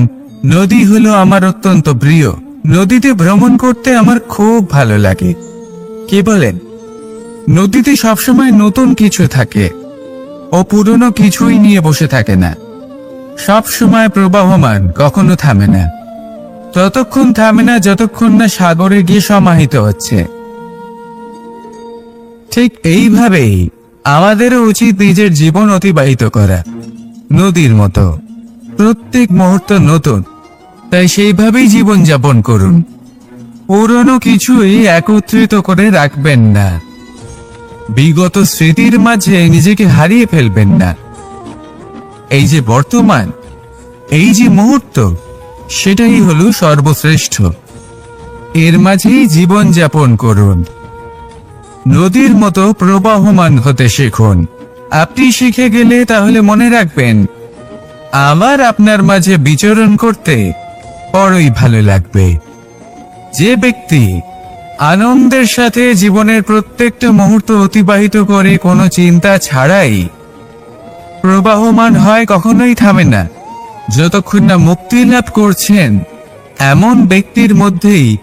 নদী হলো আমার অত্যন্ত প্রিয়। নদীতে ভ্রমণ করতে আমার খুব ভালো লাগে। কি বলেন? নদীতে সবসময় নতুন কিছু থাকে, ও পুরনো কিছুই নিয়ে বসে থাকে না। সব সময় প্রবাহমান, কখনো থামে না। ততক্ষণ থামে না যতক্ষণ না সাগরে গিয়ে সমাহিত হচ্ছে। ঠিক এইভাবেই আমাদেরও উচিত নিজের জীবন অতিবাহিত করা, নদীর মতো। প্রত্যেক মুহূর্ত নতুন, তাই সেইভাবেই জীবন যাপন করুন। পুরনো কিছুই একত্রিত করে রাখবেন না। বিগত স্মৃতির মাঝে নিজেকে হারিয়ে ফেলবেন না। এই যে বর্তমান, এই যে মুহূর্ত, সেটাই হলো সর্বশ্রেষ্ঠ। এর মাঝেই জীবন যাপন করুন। নদীর মতো প্রবাহমান হতে শিখুন। আপনি শিখে গেলে তাহলে মনে রাখবেন, আমার আপনার মাঝে বিচরণ করতে বড়ই ভালো লাগবে। যে ব্যক্তি আনন্দের সাথে জীবনের প্রত্যেকটা মুহূর্ত অতিবাহিত করে কোনো চিন্তা ছাড়াই প্রবাহমান হয়, কখনোই থামে না যতক্ষণ না মুক্তি লাভ করছেন, এমন ব্যক্তির মধ্যেই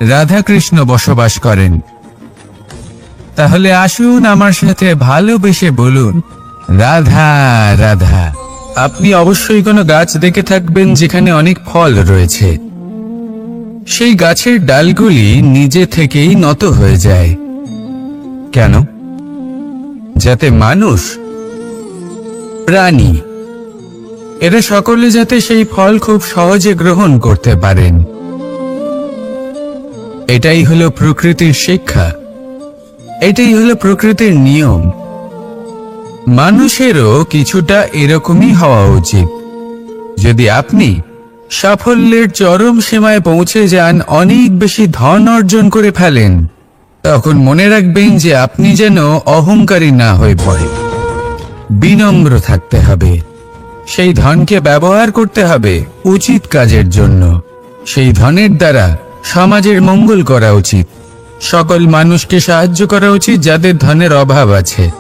রাধাকৃষ্ণ বসবাস করেন। তাহলে আসুন আমার সাথে ভালোবেসে বলুন, রাধা রাধা। আপনি অবশ্যই কোনো গাছ দেখে থাকবেন যেখানে অনেক ফল রয়েছে। সেই গাছের ডালগুলি নিজে থেকেই নত হয়ে যায়। কেন? যাতে মানুষ, প্রাণী, এরা সকলে যাতে সেই ফল খুব সহজে গ্রহণ করতে পারেন। এটাই হলো প্রকৃতির শিক্ষা, এটাই হলো প্রকৃতির নিয়ম। মানুষেরও কিছুটা এরকমই হওয়া উচিত। যদি আপনি সাফল্যের চরম সীমায় পৌঁছে যান, অনেক বেশি ধন অর্জন করে ফেলেন, তখন মনে রাখবেন যে আপনি যেন অহংকারী না হয়ে পড়ে। বিনম্র থাকতে হবে। সেই ধনকে ব্যবহার করতে হবে উচিত কাজের জন্য। সেই ধনের দ্বারা সমাজের মঙ্গল করা উচিত। সকল মানুষকে সাহায্য করা উচিত যাদের ধনের অভাব আছে।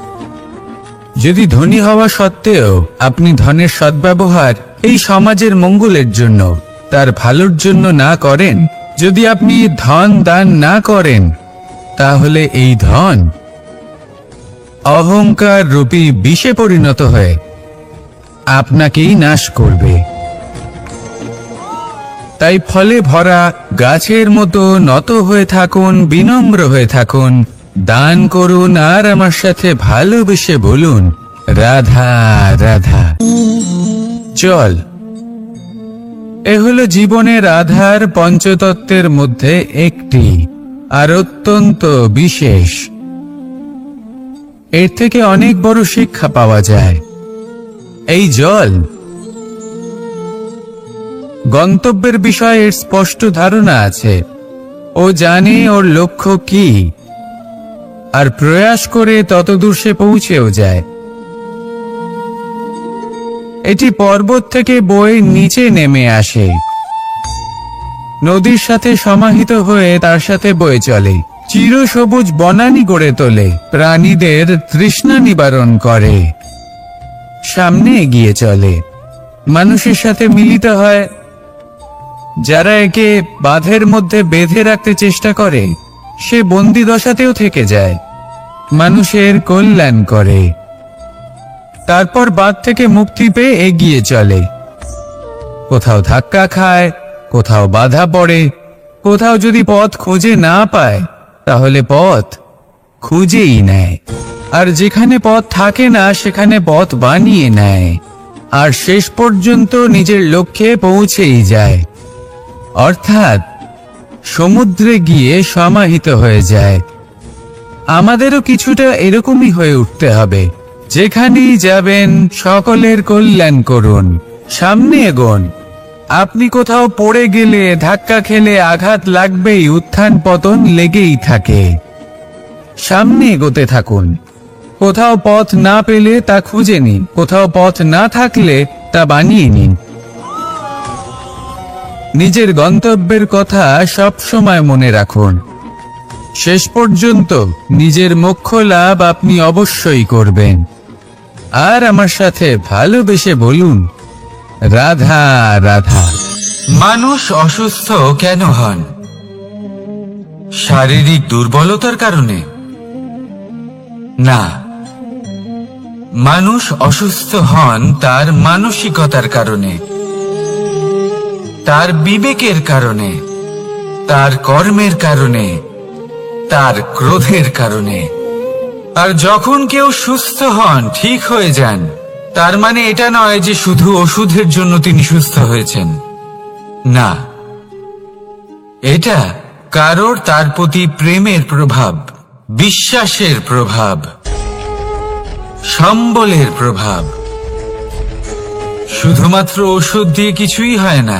যদি ধনী হওয়া সত্ত্বেও আপনি ধনের সদ্ব্যবহার এই সমাজের মঙ্গলের জন্য, তার ভালোর জন্য না করেন, যদি আপনি ধন দান না করেন, তাহলে এই ধন অহংকার রূপী বিষে পরিণত হয়ে আপনাকেই নাশ করবে। তাই ফলে ভরা গাছের মতো নত হয়ে থাকুন, বিনম্র হয়ে থাকুন, দান করুন, আর আমার সাথে ভালোবেসে বলুন, রাধা রাধা। চল, এ হলো জীবনের আধার পঞ্চতত্ত্বের মধ্যে একটি, আর অত্যন্ত বিশেষ। এর থেকে অনেক বড় শিক্ষা পাওয়া যায়। এই জল গন্তব্যের বিষয়ে এর স্পষ্ট ধারণা আছে। ও জানে ওর লক্ষ্য কি, আর প্রয়াস করে ততদূর সে পৌঁছেও যায়। এটি পর্বত থেকে বয়ে নিচে নেমে আসে, নদীর সাথে সমাহিত হয়ে তার সাথে বয়ে চলে, চিরসবুজ বনানী গড়ে তোলে, প্রাণীদের তৃষ্ণা নিবারণ করে, সামনে এগিয়ে চলে, মানুষের সাথে মিলিত হয়। যারা একে বাঁধের মধ্যে বেঁধে রাখতে চেষ্টা করে সে বন্দি দশাতেও থেকে যায়, মানুষের কল্যাণ করে। তারপর বাঁধ থেকে মুক্তি পেয়ে এগিয়ে চলে, কোথাও ধাক্কা খায়, কোথাও বাধা পড়ে, কোথাও যদি পথ খুঁজে না পায় তাহলে পথ খুঁজেই নেয়, আর যেখানে পথ থাকে না সেখানে পথ বানিয়ে নেয়, আর শেষ পর্যন্ত নিজের লক্ষ্যে পৌঁছেই যায়, অর্থাৎ সমুদ্রে গিয়ে সমাহিত হয়ে যায়। আমাদেরও কিছুটা এরকমই হয়ে উঠতে হবে। যেখানেই যাবেন সকলের কল্যাণ করুন, সামনে এগোন। আপনি কোথাও পড়ে গেলে, ধাক্কা খেলে আঘাত লাগবেই, উত্থান পতন লেগেই থাকে। সামনে এগোতে থাকুন। কোথাও পথ না পেলে তা খুঁজে নিন, কোথাও পথ না থাকলে তা বানিয়ে নিন। নিজের গন্তব্যের কথা সব সময় মনে রাখুন। শেষ পর্যন্ত নিজের মোক্ষ লাভ আপনি অবশ্যই করবেন। আর আমার সাথে ভালোবেসে বলুন, রাধা রাধা। মানুষ অসুস্থ কেন হন? শারীরিক দুর্বলতার কারণে? না, মানুষ অসুস্থ হন তার মানসিকতার কারণে, তার বিবেকের কারণে, তার কর্মের কারণে, তার ক্রোধের কারণে। আর যখন কেউ সুস্থ হন, ঠিক হয়ে যান, তার মানে এটা নয় যে শুধু ওষুধের জন্য তিনি সুস্থ হয়েছেন। না, এটা কারোর তার প্রতি প্রেমের প্রভাব, বিশ্বাসের প্রভাব, সম্বলের প্রভাব। শুধুমাত্র ওষুধ দিয়ে কিছুই হয় না।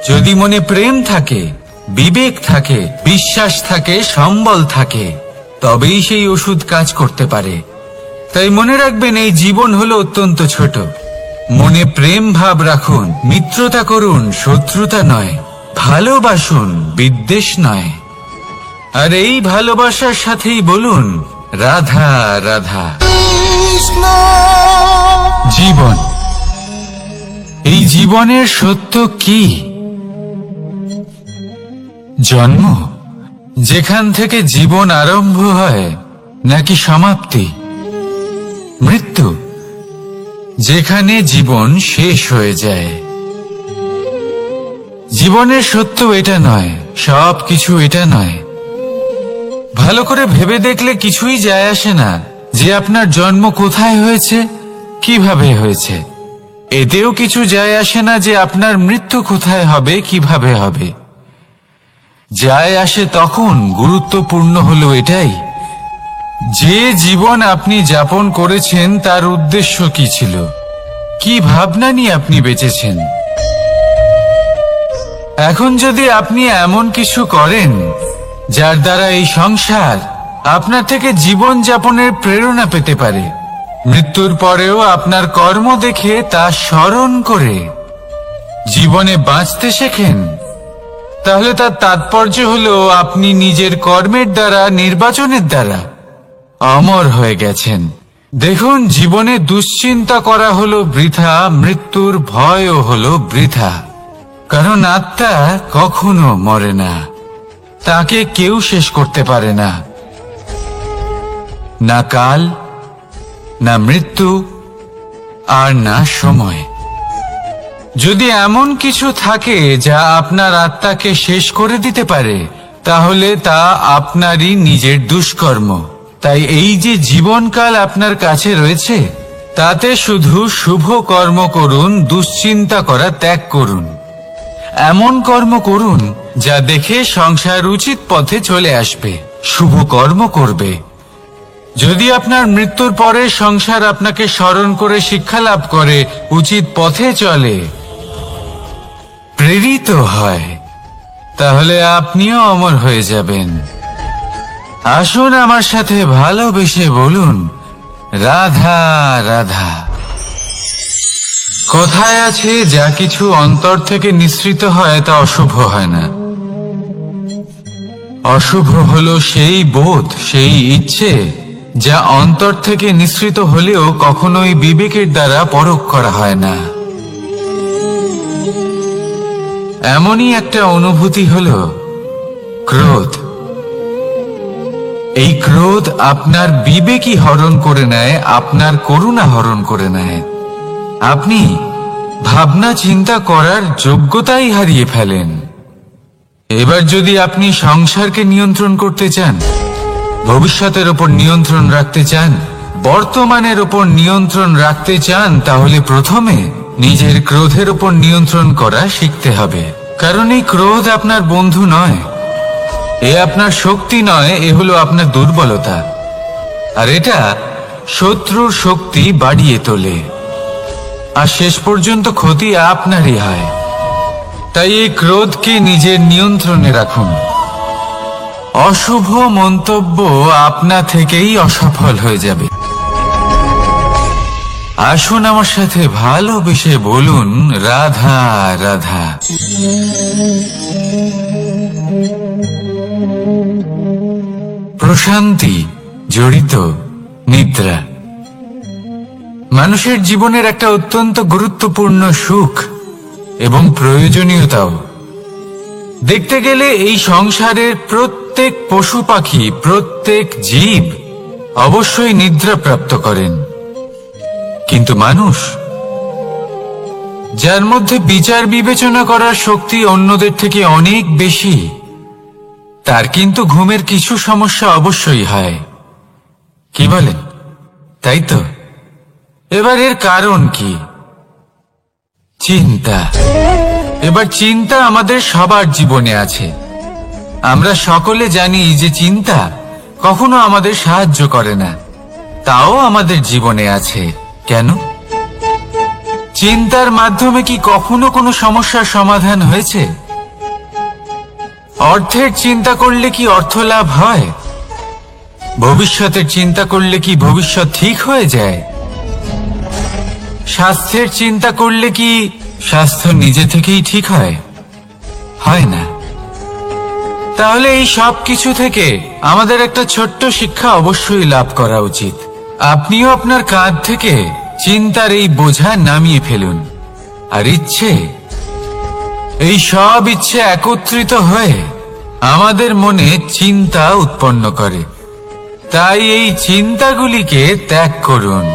যদি মনে প্রেম থাকে, বিবেক থাকে, বিশ্বাস থাকে, সম্বল থাকে, তবেই সেই ওষুধ কাজ করতে পারে। তাই মনে রাখবেন, এই জীবন হলো অত্যন্ত ছোট। মনে প্রেম ভাব রাখুন, মিত্রতা করুন, শত্রুতা নয়, ভালোবাসুন, বিদ্বেষ নয়। আর এই ভালোবাসার সাথেই বলুন, রাধা রাধা। জীবন, এই জীবনের সত্য কি? জন্ম, যেখান থেকে জীবন আরম্ভ হয়, নাকি সমাপ্তি? মৃত্যু, যেখানে জীবন শেষ হয়ে যায়। জীবনের সত্য এটা নয়, সব কিছু এটা নয়। ভালো করে ভেবে দেখলে কিছুই যায় আসে না যে আপনার জন্ম কোথায় হয়েছে, কিভাবে হয়েছে। এতেও কিছু যায় আসে না যে আপনার মৃত্যু কোথায় হবে, কিভাবে হবে। যায় আসে তখন, গুরুত্বপূর্ণ হলো এটাই যে জীবন আপনি যাপন করেছেন তার উদ্দেশ্য কি ছিল, কি ভাবনা নিয়ে আপনি বেঁচেছেন। এখন যদি আপনি এমন কিছু করেন যার দ্বারা এই সংসার আপনার থেকে জীবন যাপনের প্রেরণা পেতে পারে, মৃত্যুর পরেও আপনার কর্ম দেখে তা স্মরণ করে জীবনে বাঁচতে শেখেন, তাহলে তার তাৎপর্য হলো আপনি নিজের কর্মের দ্বারা, নির্বাচনের দ্বারা অমর হয়ে গেছেন। দেখুন, জীবনে দুশ্চিন্তা করা হলো বৃথা, মৃত্যুর ভয়ও হলো বৃথা। কারণ আত্মা কখনো মরে না, তাকে কেউ শেষ করতে পারে না। না কাল, না মৃত্যু, আর না সময়। যদি এমন কিছু থাকে যা আপনার আত্মাকে শেষ করে দিতে পারে, তাহলে তা আপনারই নিজের দুষ্কর্ম। তাই এই যে জীবনকাল আপনার কাছে রয়েছে, তাতে শুধু শুভ কর্ম করুন, দুশ্চিন্তা করা ত্যাগ করুন। এমন কর্ম করুন যা দেখে সংসার উচিত পথে চলে আসবে, শুভ কর্ম করবে। যদি আপনার মৃত্যুর পরে সংসার আপনাকে স্মরণ করে শিক্ষা লাভ করে, উচিত পথে চলে, প্রেরিত হয়, তাহলে আপনিও অমর হয়ে যাবেন। আসুন আমার সাথে ভালোবেসে বলুন, রাধা রাধা। কথায় আছে, যা কিছু অন্তর থেকে নিঃসৃত হয় তা অশুভ হয় না। অশুভ হলো সেই বোধ, সেই ইচ্ছে যা অন্তর থেকে নিঃসৃত হলেও কখনোই বিবেকের দ্বারা পরখ করা হয় না। এমনই একটা অনুভূতি হলো ক্রোধ। এই ক্রোধ আপনার বিবেকই হরণ করে নেয়, আপনার করুণা হরণ করে নেয়। আপনি ভাবনা চিন্তা করার যোগ্যতাই হারিয়ে ফেলেন। এবার যদি আপনি সংসারকে নিয়ন্ত্রণ করতে চান, ভবিষ্যতের উপর নিয়ন্ত্রণ রাখতে চান, বর্তমানের উপর নিয়ন্ত্রণ রাখতে চান, তাহলে প্রথমে নিজের ক্রোধের উপর নিয়ন্ত্রণ করা শিখতে হবে। কারণ এই ক্রোধ আপনার বন্ধু নয়, এ আপনার শক্তি নয়, এ হলো আপনার দুর্বলতা। আর এটা শত্রুর শক্তি বাড়িয়ে তোলে, আর শেষ পর্যন্ত ক্ষতি আপনারই হয়। তাই এই ক্রোধকে নিজের নিয়ন্ত্রণে রাখুন। অশুভ মন্তব্য আপনা থেকেই অসফল হয়ে যাবে। আসুন আমার সাথে ভালোবেসে বলুন, রাধা রাধা। প্রশান্তি জড়িত নিদ্রা মানুষের জীবনের একটা অত্যন্ত গুরুত্বপূর্ণ সুখ এবং প্রয়োজনীয়তাও। দেখতে গেলে এই সংসারের প্রত্যেক পশু পাখি, প্রত্যেক জীব অবশ্যই নিদ্রা প্রাপ্ত করেন, কিন্তু মানুষ, যার মধ্যে বিচার বিবেচনা করার শক্তি অন্যদের থেকে অনেক বেশি, তার কিন্তু ঘুমের কিছু সমস্যা অবশ্যই হয়। কি বলেন? তাই তো। এবার এর কারণ কি? চিন্তা। এবার চিন্তা আমাদের সবার জীবনে আছে। আমরা সকলে জানি যে চিন্তা কখনো আমাদের সাহায্য করে না, তাও আমাদের জীবনে আছে। কেন? চিন্তার মাধ্যমে কি কখনো কোনো সমস্যার সমাধান হয়েছে? অর্থের চিন্তা করলে কি অর্থ লাভ হয়? ভবিষ্যতের চিন্তা করলে কি ভবিষ্যৎ ঠিক হয়ে যায়? স্বাস্থ্যের চিন্তা করলে কি স্বাস্থ্য নিজে থেকেই ঠিক হয়? হয় না। তাহলে এই সব কিছু থেকে আমাদের একটা ছোট্ট শিক্ষা অবশ্যই লাভ করা উচিত। আপনিও আপনার কাঁধ থেকে চিন্তার এই বোঝা নামিয়ে ফেলুন। আর ইচ্ছে, এই সব ইচ্ছে একত্রিত হয়ে আমাদের মনে চিন্তা উৎপন্ন করে। তাই এই চিন্তাগুলিকে ত্যাগ করুন।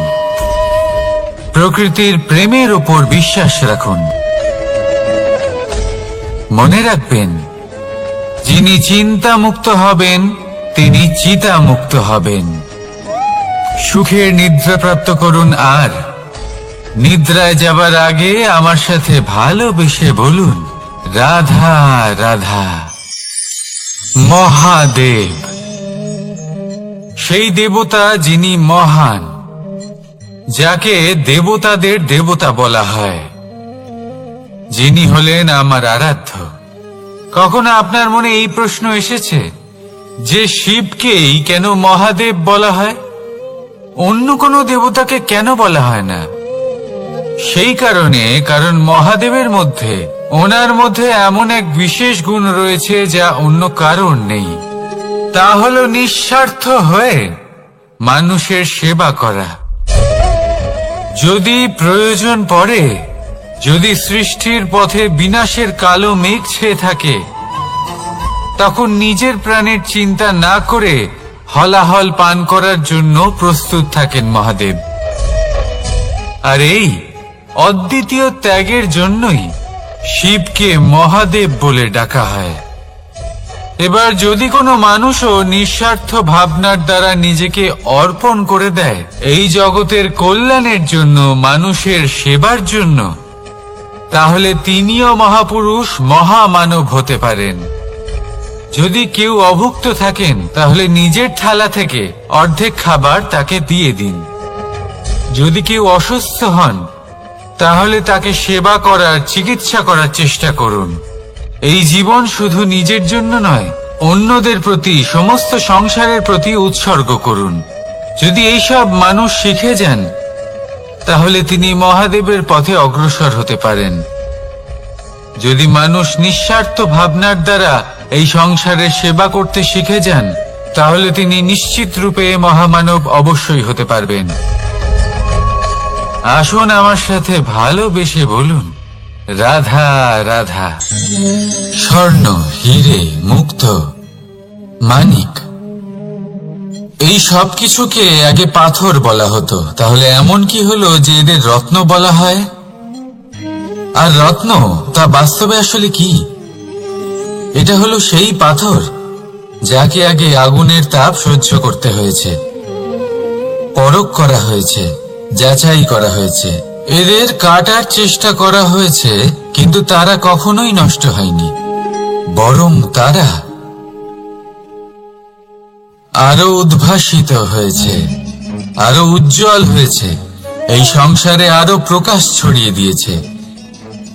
প্রকৃতির প্রেমের উপর বিশ্বাস রাখুন। মনে রাখবেন, যিনি চিন্তা মুক্ত হবেন তিনি চিতা মুক্ত হবেন। সুখের নিদ্রা প্রাপ্ত করুন, আর নিদ্রায় যাবার আগে আমার সাথে ভালোবেসে বলুন, রাধা রাধা। মহাদেব, সেই দেবতা যিনি মহান, যাকে দেবতাদের দেবতা বলা হয়, যিনি হলেন আমার আরাধ্য। কখনো আপনার মনে এই প্রশ্ন এসেছে যে শিবকেই কেন মহাদেব বলা হয়, অন্য কোনো দেবতাকে কেন বলা হয় না? সেই কারণে, কারণ মহাদেবের মধ্যে, ওনার মধ্যে এমন এক বিশেষ গুণ রয়েছে যা অন্য কারণ নেই। তা হলো নিঃস্বার্থ হয়ে মানুষের সেবা করা। যদি প্রয়োজন পড়ে, যদি সৃষ্টির পথে বিনাশের কালো মেঘ ছেয়ে থাকে, তখন নিজের প্রাণের চিন্তা না করে হলাহল পান করার জন্য প্রস্তুত থাকেন মহাদেব। আর এই অদ্বিতীয় ত্যাগের জন্যই শিবকে মহাদেব বলে ডাকা হয়। এবার যদি কোনো মানুষও নিঃস্বার্থ ভাবনার দ্বারা নিজেকে অর্পণ করে দেয় এই জগতের কল্যাণের জন্য, মানুষের সেবার জন্য, তাহলে তিনিও মহাপুরুষ, মহামানব হতে পারেন। যদি কেউ অভুক্ত থাকেন, তাহলে নিজের থালা থেকে অর্ধেক খাবার তাকে দিয়ে দিন। যদি কেউ অসুস্থ হন, তাহলে তাকে সেবা করার, চিকিৎসা করার চেষ্টা করুন। এই জীবন শুধু নিজের জন্য নয়, অন্যদের প্রতি, সমস্ত সংসারের প্রতি উৎসর্গ করুন। যদি এইসব মানুষ শিখে যান, তাহলে তিনি মহাদেবের পথে অগ্রসর হতে পারেন। যদি মানুষ নিঃস্বার্থ ভাবনার দ্বারা এই সংসারের সেবা করতে শিখে যান, তাহলে তিনি নিশ্চিত রূপে মহামানব অবশ্যই হতে পারবেন। আসুন আমার সাথে ভালোবেসে বলুন, রাধা রাধা। স্বর্ণ, হীরে, মুক্ত, মানিক, এই সব কিছুকে আগে পাথর বলা হতো। তাহলে এমন কি হলো যে এদের রত্ন বলা হয়? আর রত্ন তা বাস্তবে আসলে কি? এটা হলো সেই পাথর যাকে আগে আগুনের তাপ সহ্য করতে হয়েছে, পরখ করা হয়েছে, যাচাই করা হয়েছে, এদের কাটার চেষ্টা করা হয়েছে, কিন্তু তারা কখনোই নষ্ট হয়নি, বরং তারা আরো উদ্ভাসিত হয়েছে, আরো উজ্জ্বল হয়েছে, এই সংসারে আরো প্রকাশ ছড়িয়ে দিয়েছে।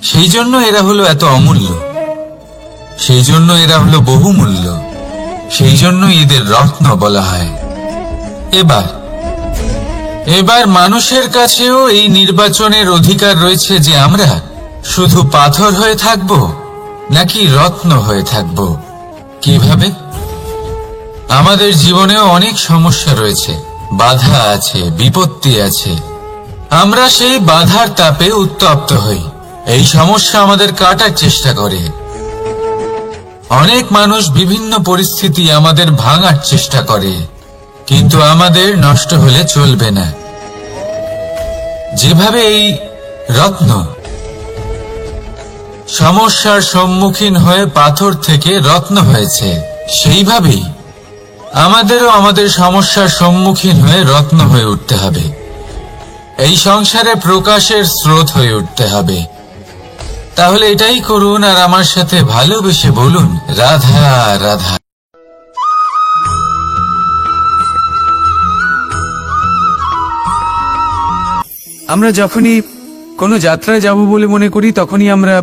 সেই জন্য এরা হলো এত অমূল্য, সেই জন্য এরা হলো বহুমূল্য, সেই জন্য এদের রত্ন বলা হয়। এবার মানুষের কাছেও এই নির্বাচনের অধিকার রয়েছে যে আমরা শুধু পাথর হয়ে থাকব নাকি রত্ন হয়ে থাকব। কিভাবে? আমাদের জীবনেও অনেক সমস্যা রয়েছে, বাধা আছে, বিপত্তি আছে। আমরা সেই বাধার তাপে উত্তপ্ত হই, এই সমস্যা আমাদের কাটার চেষ্টা করে। অনেক মানুষ বিভিন্ন পরিস্থিতি আমাদের ভাঙার চেষ্টা করে, কিন্তু আমাদের নষ্ট হলে চলবে না। যেভাবে এই রত্ন সমস্যার সম্মুখীন হয়ে পাথর থেকে রত্ন হয়েছে, সেইভাবেই আমাদেরও আমাদের সমস্যার সম্মুখীন হয়ে রত্ন হয়ে উঠতে হবে। এই সংসারে প্রকাশের স্রোত হয়ে উঠতে হবে। তাহলে এটাই করুন আর আমার সাথে ভালোবেসে বলুন, রাধা রাধা। আমরা যখনই কোনো যাত্রায় যাব বলে মনে করি, তখনই আমরা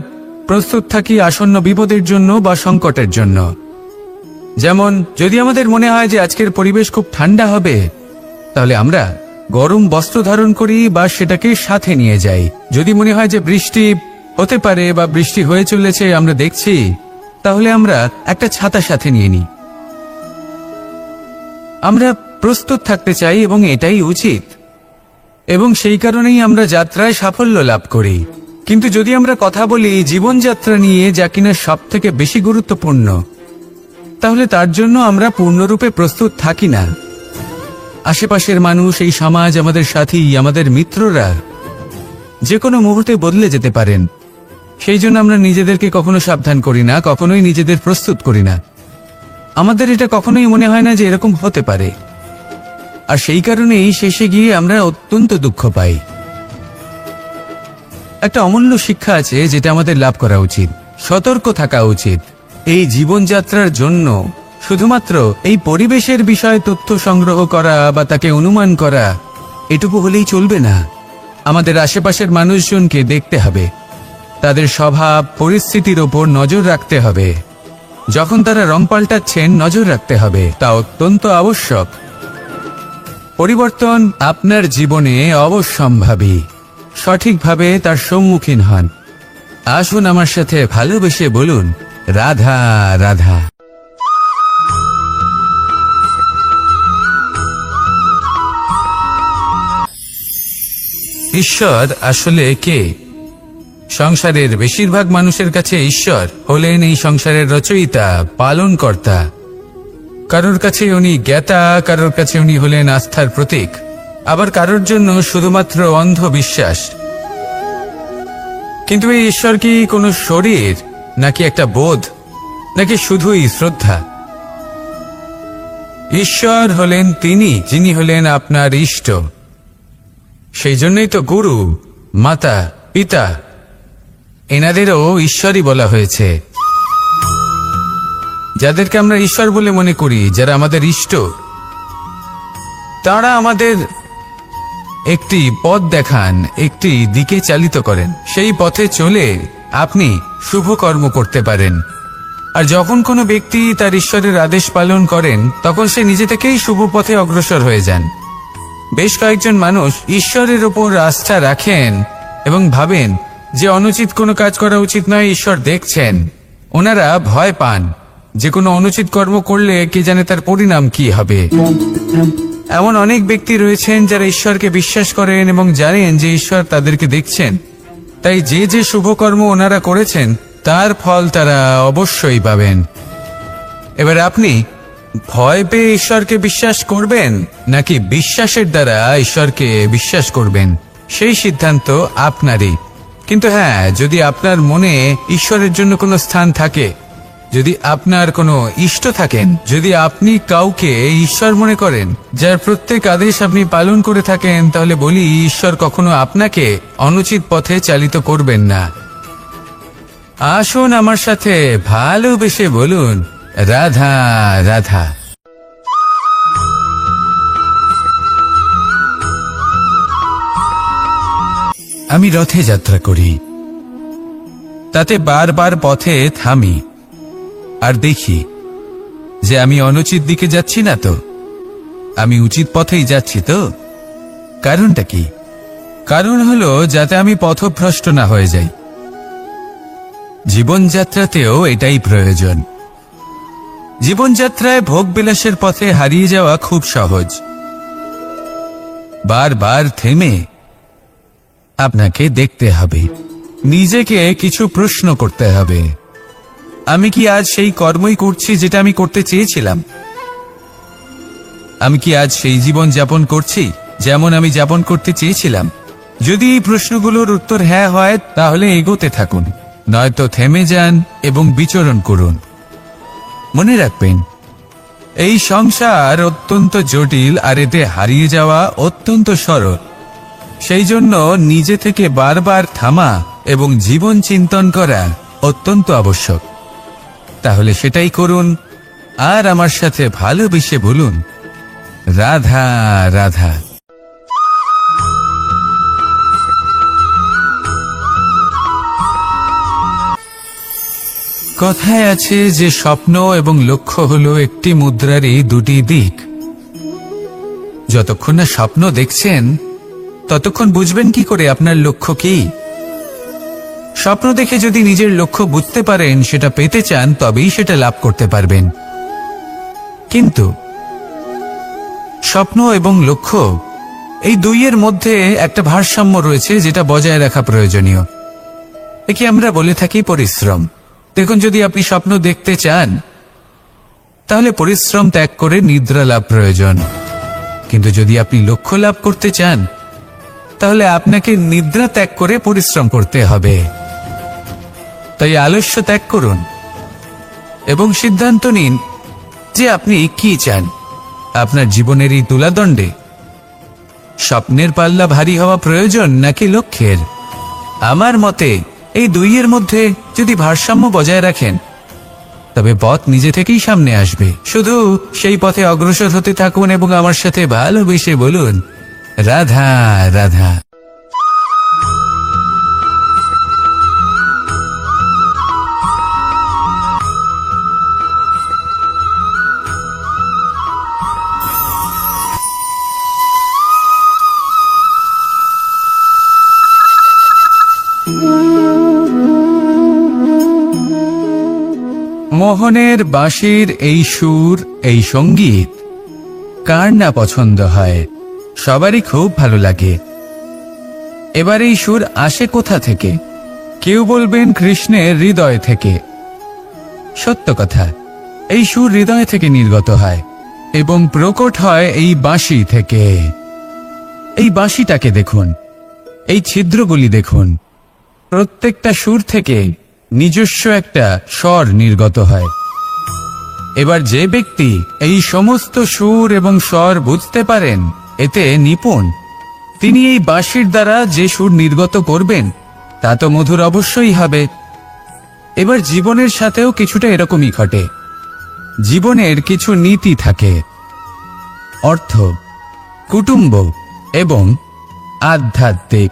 প্রস্তুত থাকি আসন্ন বিপদের জন্য বা সংকটের জন্য। যেমন যদি আমাদের মনে হয় যে আজকের পরিবেশ খুব ঠান্ডা হবে, তাহলে আমরা গরম বস্ত্র ধারণ করি বা সেটাকে সাথে নিয়ে যাই। যদি মনে হয় যে বৃষ্টি হতে পারে বা বৃষ্টি হয়ে চলেছে, আমরা দেখছি, তাহলে আমরা একটা ছাতা সাথে নিয়ে নিই। আমরা প্রস্তুত থাকতে চাই এবং এটাই উচিত, এবং সেই কারণেই আমরা যাত্রায় সাফল্য লাভ করি। কিন্তু যদি আমরা কথা বলি জীবনযাত্রা নিয়ে, যা কিনা সব থেকে বেশি গুরুত্বপূর্ণ, তাহলে তার জন্য আমরা পূর্ণরূপে প্রস্তুত থাকি না। আশেপাশের মানুষ, এই সমাজ, আমাদের সাথী, আমাদের মিত্ররা যে কোনো মুহূর্তে বদলে যেতে পারেন। সেই জন্য আমরা নিজেদেরকে কখনো সাবধান করি না, কখনোই নিজেদের প্রস্তুত করি না। আমাদের এটা কখনোই মনে হয় না যে এরকম হতে পারে, আর সেই কারণেই শেষে গিয়ে আমরা অত্যন্ত দুঃখ পাই। একটা অমূল্য শিক্ষা আছে যেটা আমাদের লাভ করা উচিত, সতর্ক থাকা উচিত। এই জীবনযাত্রার জন্য শুধুমাত্র এই পরিবেশের বিষয়ে তথ্য সংগ্রহ করা বা তাকে অনুমান করা, এটুকু হলেই চলবে না। আমাদের আশেপাশের মানুষজনকে দেখতে হবে, তাদের স্বভাব পরিস্থিতির ওপর নজর রাখতে হবে। যখন তারা রং পাল্টাচ্ছেন, নজর রাখতে হবে, তা অত্যন্ত আবশ্যক। পরিবর্তন আপনার জীবনে অবশ্যম্ভাবী, সঠিকভাবে তার সম্মুখীন হন। আসুন আমার সাথে ভালোবেসে বলুন, রাধা রাধা। ঈশ্বর আসলে কে? সংসারের বেশিরভাগ মানুষের কাছে ঈশ্বর হলেন এই সংসারের রচয়িতা, পালনকর্তা। কারোর কাছে উনি জ্ঞাতা, কারোর কাছে উনি হলেন আস্থার প্রতীক, আবার কারোর জন্য শুধুমাত্র অন্ধবিশ্বাস। কিন্তু এই ঈশ্বর কি কোনো শরীর, নাকি একটা বোধ, নাকি শুধুই শ্রদ্ধা? ঈশ্বর হলেন তিনি যিনি হলেন আপনার ইষ্ট। সেই জন্যই তো গুরু, মাতা, পিতা এনাদেরও ঈশ্বরই বলা হয়েছে। যাদেরকে আমরা ঈশ্বর বলে মনে করি, যারা আমাদের ইষ্ট, তারা আমাদের একটি পথ দেখান, একটি দিকে চালিত করেন। সেই পথে চলে আপনি শুভ কর্ম করতে পারেন। আর যখন কোনো ব্যক্তি তার ঈশ্বরের আদেশ পালন করেন, তখন সে নিজে থেকেই শুভ পথে অগ্রসর হয়ে যান। বেশ কয়েকজন মানুষ ঈশ্বরের ওপর আস্থা রাখেন এবং ভাবেন যে অনুচিত কোনো কাজ করা উচিত নয়, ঈশ্বর দেখছেন। ওনারা ভয় পান যে কোনো অনুচিত কর্ম করলে কে জানে তার পরিণাম কি হবে। এমন অনেক ব্যক্তি রয়েছেন যারা ঈশ্বরকে বিশ্বাস করেন এবং জানেন যে ঈশ্বর তাদেরকে দেখছেন, তাই যে যে শুভকর্ম ওনারা করেছেন তার ফল তারা অবশ্যই পাবেন। এবার আপনি ভয় পেয়ে ঈশ্বরকে বিশ্বাস করবেন নাকি বিশ্বাসের দ্বারা ঈশ্বরকে বিশ্বাস করবেন, সেই সিদ্ধান্ত আপনারই। কিন্তু হ্যাঁ, যদি আপনার মনে ঈশ্বরের জন্য কোনো স্থান থাকে, যদি আপনার কোনো ইষ্ট থাকেন, যদি আপনি কাউকে ঈশ্বর মনে করেন যার প্রত্যেক আদেশ আপনি পালন করে থাকেন, তাহলে বলি ঈশ্বর কখনো আপনাকে অনুচিত পথে চালিত করবেন না। আসুন আমার সাথে ভালোবেসে বলুন, রাধা রাধা। আমি রথে যাত্রা করি, তাতে বারবার পথে থামি আর দেখি যে আমি অনুচিত দিকে যাচ্ছি না তো, আমি উচিত পথেই যাচ্ছি তো। কারণটা কি? কারণ হলো যাতে আমি পথভ্রষ্ট না হয়ে যাই। জীবনযাত্রাতেও এটাই প্রয়োজন। জীবনযাত্রায় ভোগবিলাসের পথে হারিয়ে যাওয়া খুব সহজ। বারবার থেমে আপনাকে দেখতে হবে, নিজেকে কিছু প্রশ্ন করতে হবে। আমি কি আজ সেই কর্মই করছি যেটা আমি করতে চেয়েছিলাম? আমি কি আজ সেই জীবন যাপন করছি যেমন আমি যাপন করতে চেয়েছিলাম? যদি এই প্রশ্নগুলোর উত্তর হ্যাঁ হয়, তাহলে এগোতে থাকুন, নয়তো থেমে যান এবং বিচরণ করুন। মনে রাখবেন, এই সংসার অত্যন্ত জটিল আর এতে হারিয়ে যাওয়া অত্যন্ত সরল। সেই জন্য নিজে থেকে বারবার থামা এবং জীবন চিন্তন করা অত্যন্ত আবশ্যক। তাহলে সেটাই করুন আর আমার সাথে ভালোবেসে বলুন, রাধা রাধা। কথায় আছে যে স্বপ্ন এবং লক্ষ্য হলো একটি মুদ্রারই দুটি দিক। যতক্ষণ না স্বপ্ন দেখছেন ততক্ষণ বুঝবেন কি করে আপনার লক্ষ্য কি? স্বপ্ন দেখে যদি নিজের লক্ষ্য বুঝতে পারেন, সেটা পেতে চান, তবেই সেটা লাভ করতে পারবেন। কিন্তু স্বপ্ন এবং লক্ষ্য এই দুইয়ের মধ্যে একটা ভারসাম্য রয়েছে যেটা বজায় রাখা প্রয়োজনীয়। একে আমরা বলে থাকি পরিশ্রম। দেখুন, যদি আপনি স্বপ্ন দেখতে চান তাহলে পরিশ্রম ত্যাগ করে নিদ্রা লাভ প্রয়োজন। কিন্তু যদি আপনি লক্ষ্য লাভ করতে চান তাহলে আপনাকে নিদ্রা ত্যাগ করে পরিশ্রম করতে হবে। তাই আলস্য ত্যাগ করুন এবং সিদ্ধান্ত নিন যে আপনি কি চান। আপনার জীবনের এই তুলাদণ্ডে স্বপ্নের পাল্লা ভারী হওয়া প্রয়োজন নাকি লক্ষ্যের? আমার মতে এই দুইয়ের মধ্যে যদি ভারসাম্য বজায় রাখেন তবে পথ নিজে থেকেই সামনে আসবে। শুধু সেই পথে অগ্রসর হতে থাকুন এবং আমার সাথে ভালোবেসে বলুন, রাধা রাধা। মোহনের বাঁশির এই সুর, এই সঙ্গীত কার না পছন্দ হয়? সবারই খুব ভালো লাগে। এবার এই সুর আসে কোথা থেকে? কেউ বলবেন কৃষ্ণের হৃদয় থেকে। সত্য কথা, এই সুর হৃদয় থেকে নির্গত হয় এবং প্রকট হয় এই বাঁশি থেকে। এই বাঁশিটাকে দেখুন, এই ছিদ্রগুলি দেখুন, প্রত্যেকটা সুর থেকে নিজস্ব একটা স্বর নির্গত হয়। এবার যে ব্যক্তি এই সমস্ত সুর এবং স্বর বুঝতে পারেন, এতে নিপুণ, তিনি এই বাঁশির দ্বারা যে সুর নির্গত করবেন তা তো মধুর অবশ্যই হবে। এবার জীবনের সাথেও কিছুটা এরকমই ঘটে। জীবনের কিছু নীতি থাকে, অর্থ, কুটুম্ব এবং আধ্যাত্মিক।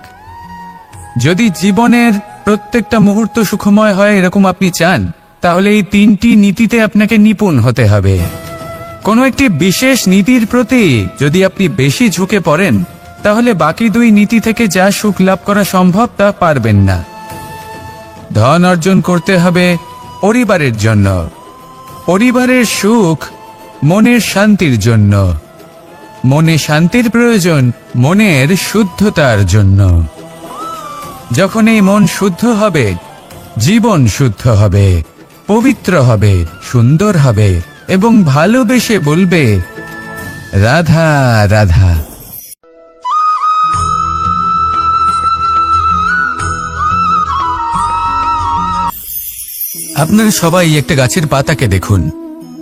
যদি জীবনের প্রত্যেকটা মুহূর্ত সুখময় হয় এরকম আপনি চান, তাহলে এই তিনটি নীতিতে আপনাকে নিপুণ হতে হবে। কোনো একটি বিশেষ নীতির প্রতি যদি আপনি বেশি ঝুঁকে পড়েন, তাহলে বাকি দুই নীতি থেকে যা সুখ লাভ করা সম্ভব তা পারবেন না। ধন অর্জন করতে হবে পরিবারের জন্য, পরিবারের সুখ মনের শান্তির জন্য, মনে শান্তির প্রয়োজন মনের শুদ্ধতার জন্য। যখন এই মন শুদ্ধ হবে, জীবন শুদ্ধ হবে, পবিত্র হবে, সুন্দর হবে এবং ভালোবেসে বলবে রাধা রাধা। আপনারা সবাই একটা গাছের পাতাকে দেখুন।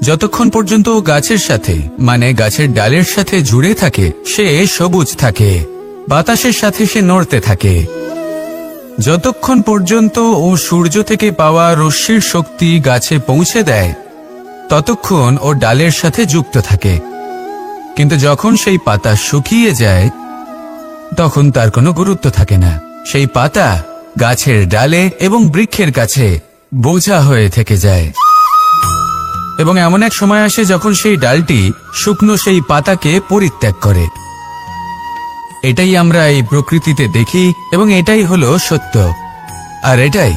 যতক্ষণ পর্যন্ত ও গাছের সাথে মানে গাছের ডালের সাথে জুড়ে থাকে সে সবুজ থাকে, বাতাসের সাথে সে নড়তে থাকে। যতক্ষণ পর্যন্ত ও সূর্য থেকে পাওয়া রশ্মির শক্তি গাছে পৌঁছে দেয় ততক্ষণ ও ডালের সাথে যুক্ত থাকে। কিন্তু যখন সেই পাতা শুকিয়ে যায় তখন তার কোনো গুরুত্ব থাকে না। সেই পাতা গাছের ডালে এবং বৃক্ষের কাছে বোঝা হয়ে থেকে যায়। এবং এমন এক সময় আসে যখন সেই ডালটি শুকনো সেই পাতাকে পরিত্যাগ করে। এটাই আমরা এই প্রকৃতিতে দেখি এবং এটাই হলো সত্য। আর এটাই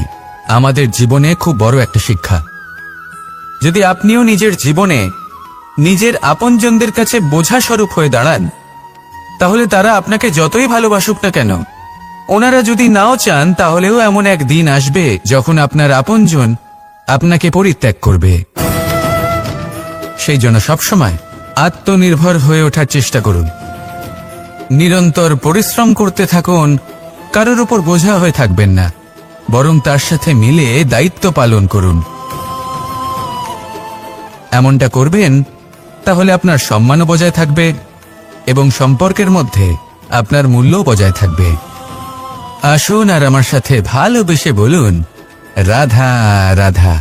আমাদের জীবনে খুব বড় একটা শিক্ষা। যদি আপনিও নিজের জীবনে নিজের আপনজনদের কাছে বোঝা স্বরূপ হয়ে দাঁড়ান, তাহলে তারা আপনাকে যতই ভালোবাসুক না কেন, ওনারা যদি নাও চান তাহলেও এমন এক দিন আসবে যখন আপনার আপনজন আপনাকে পরিত্যাগ করবে। সেই জন্য সবসময় আত্মনির্ভর হয়ে ওঠার চেষ্টা করুন, নিরন্তর পরিশ্রম করতে থাকুন, কারোর উপর বোঝা হয়ে থাকবেন না, বরং তার সাথে মিলে দায়িত্ব পালন করুন। এমনটা করবেন তাহলে আপনার সম্মানও বজায় থাকবে এবং সম্পর্কের মধ্যে আপনার মূল্যও বজায় থাকবে। আসুন আর আমার সাথে ভালোবেসে বলুন রাধা রাধা।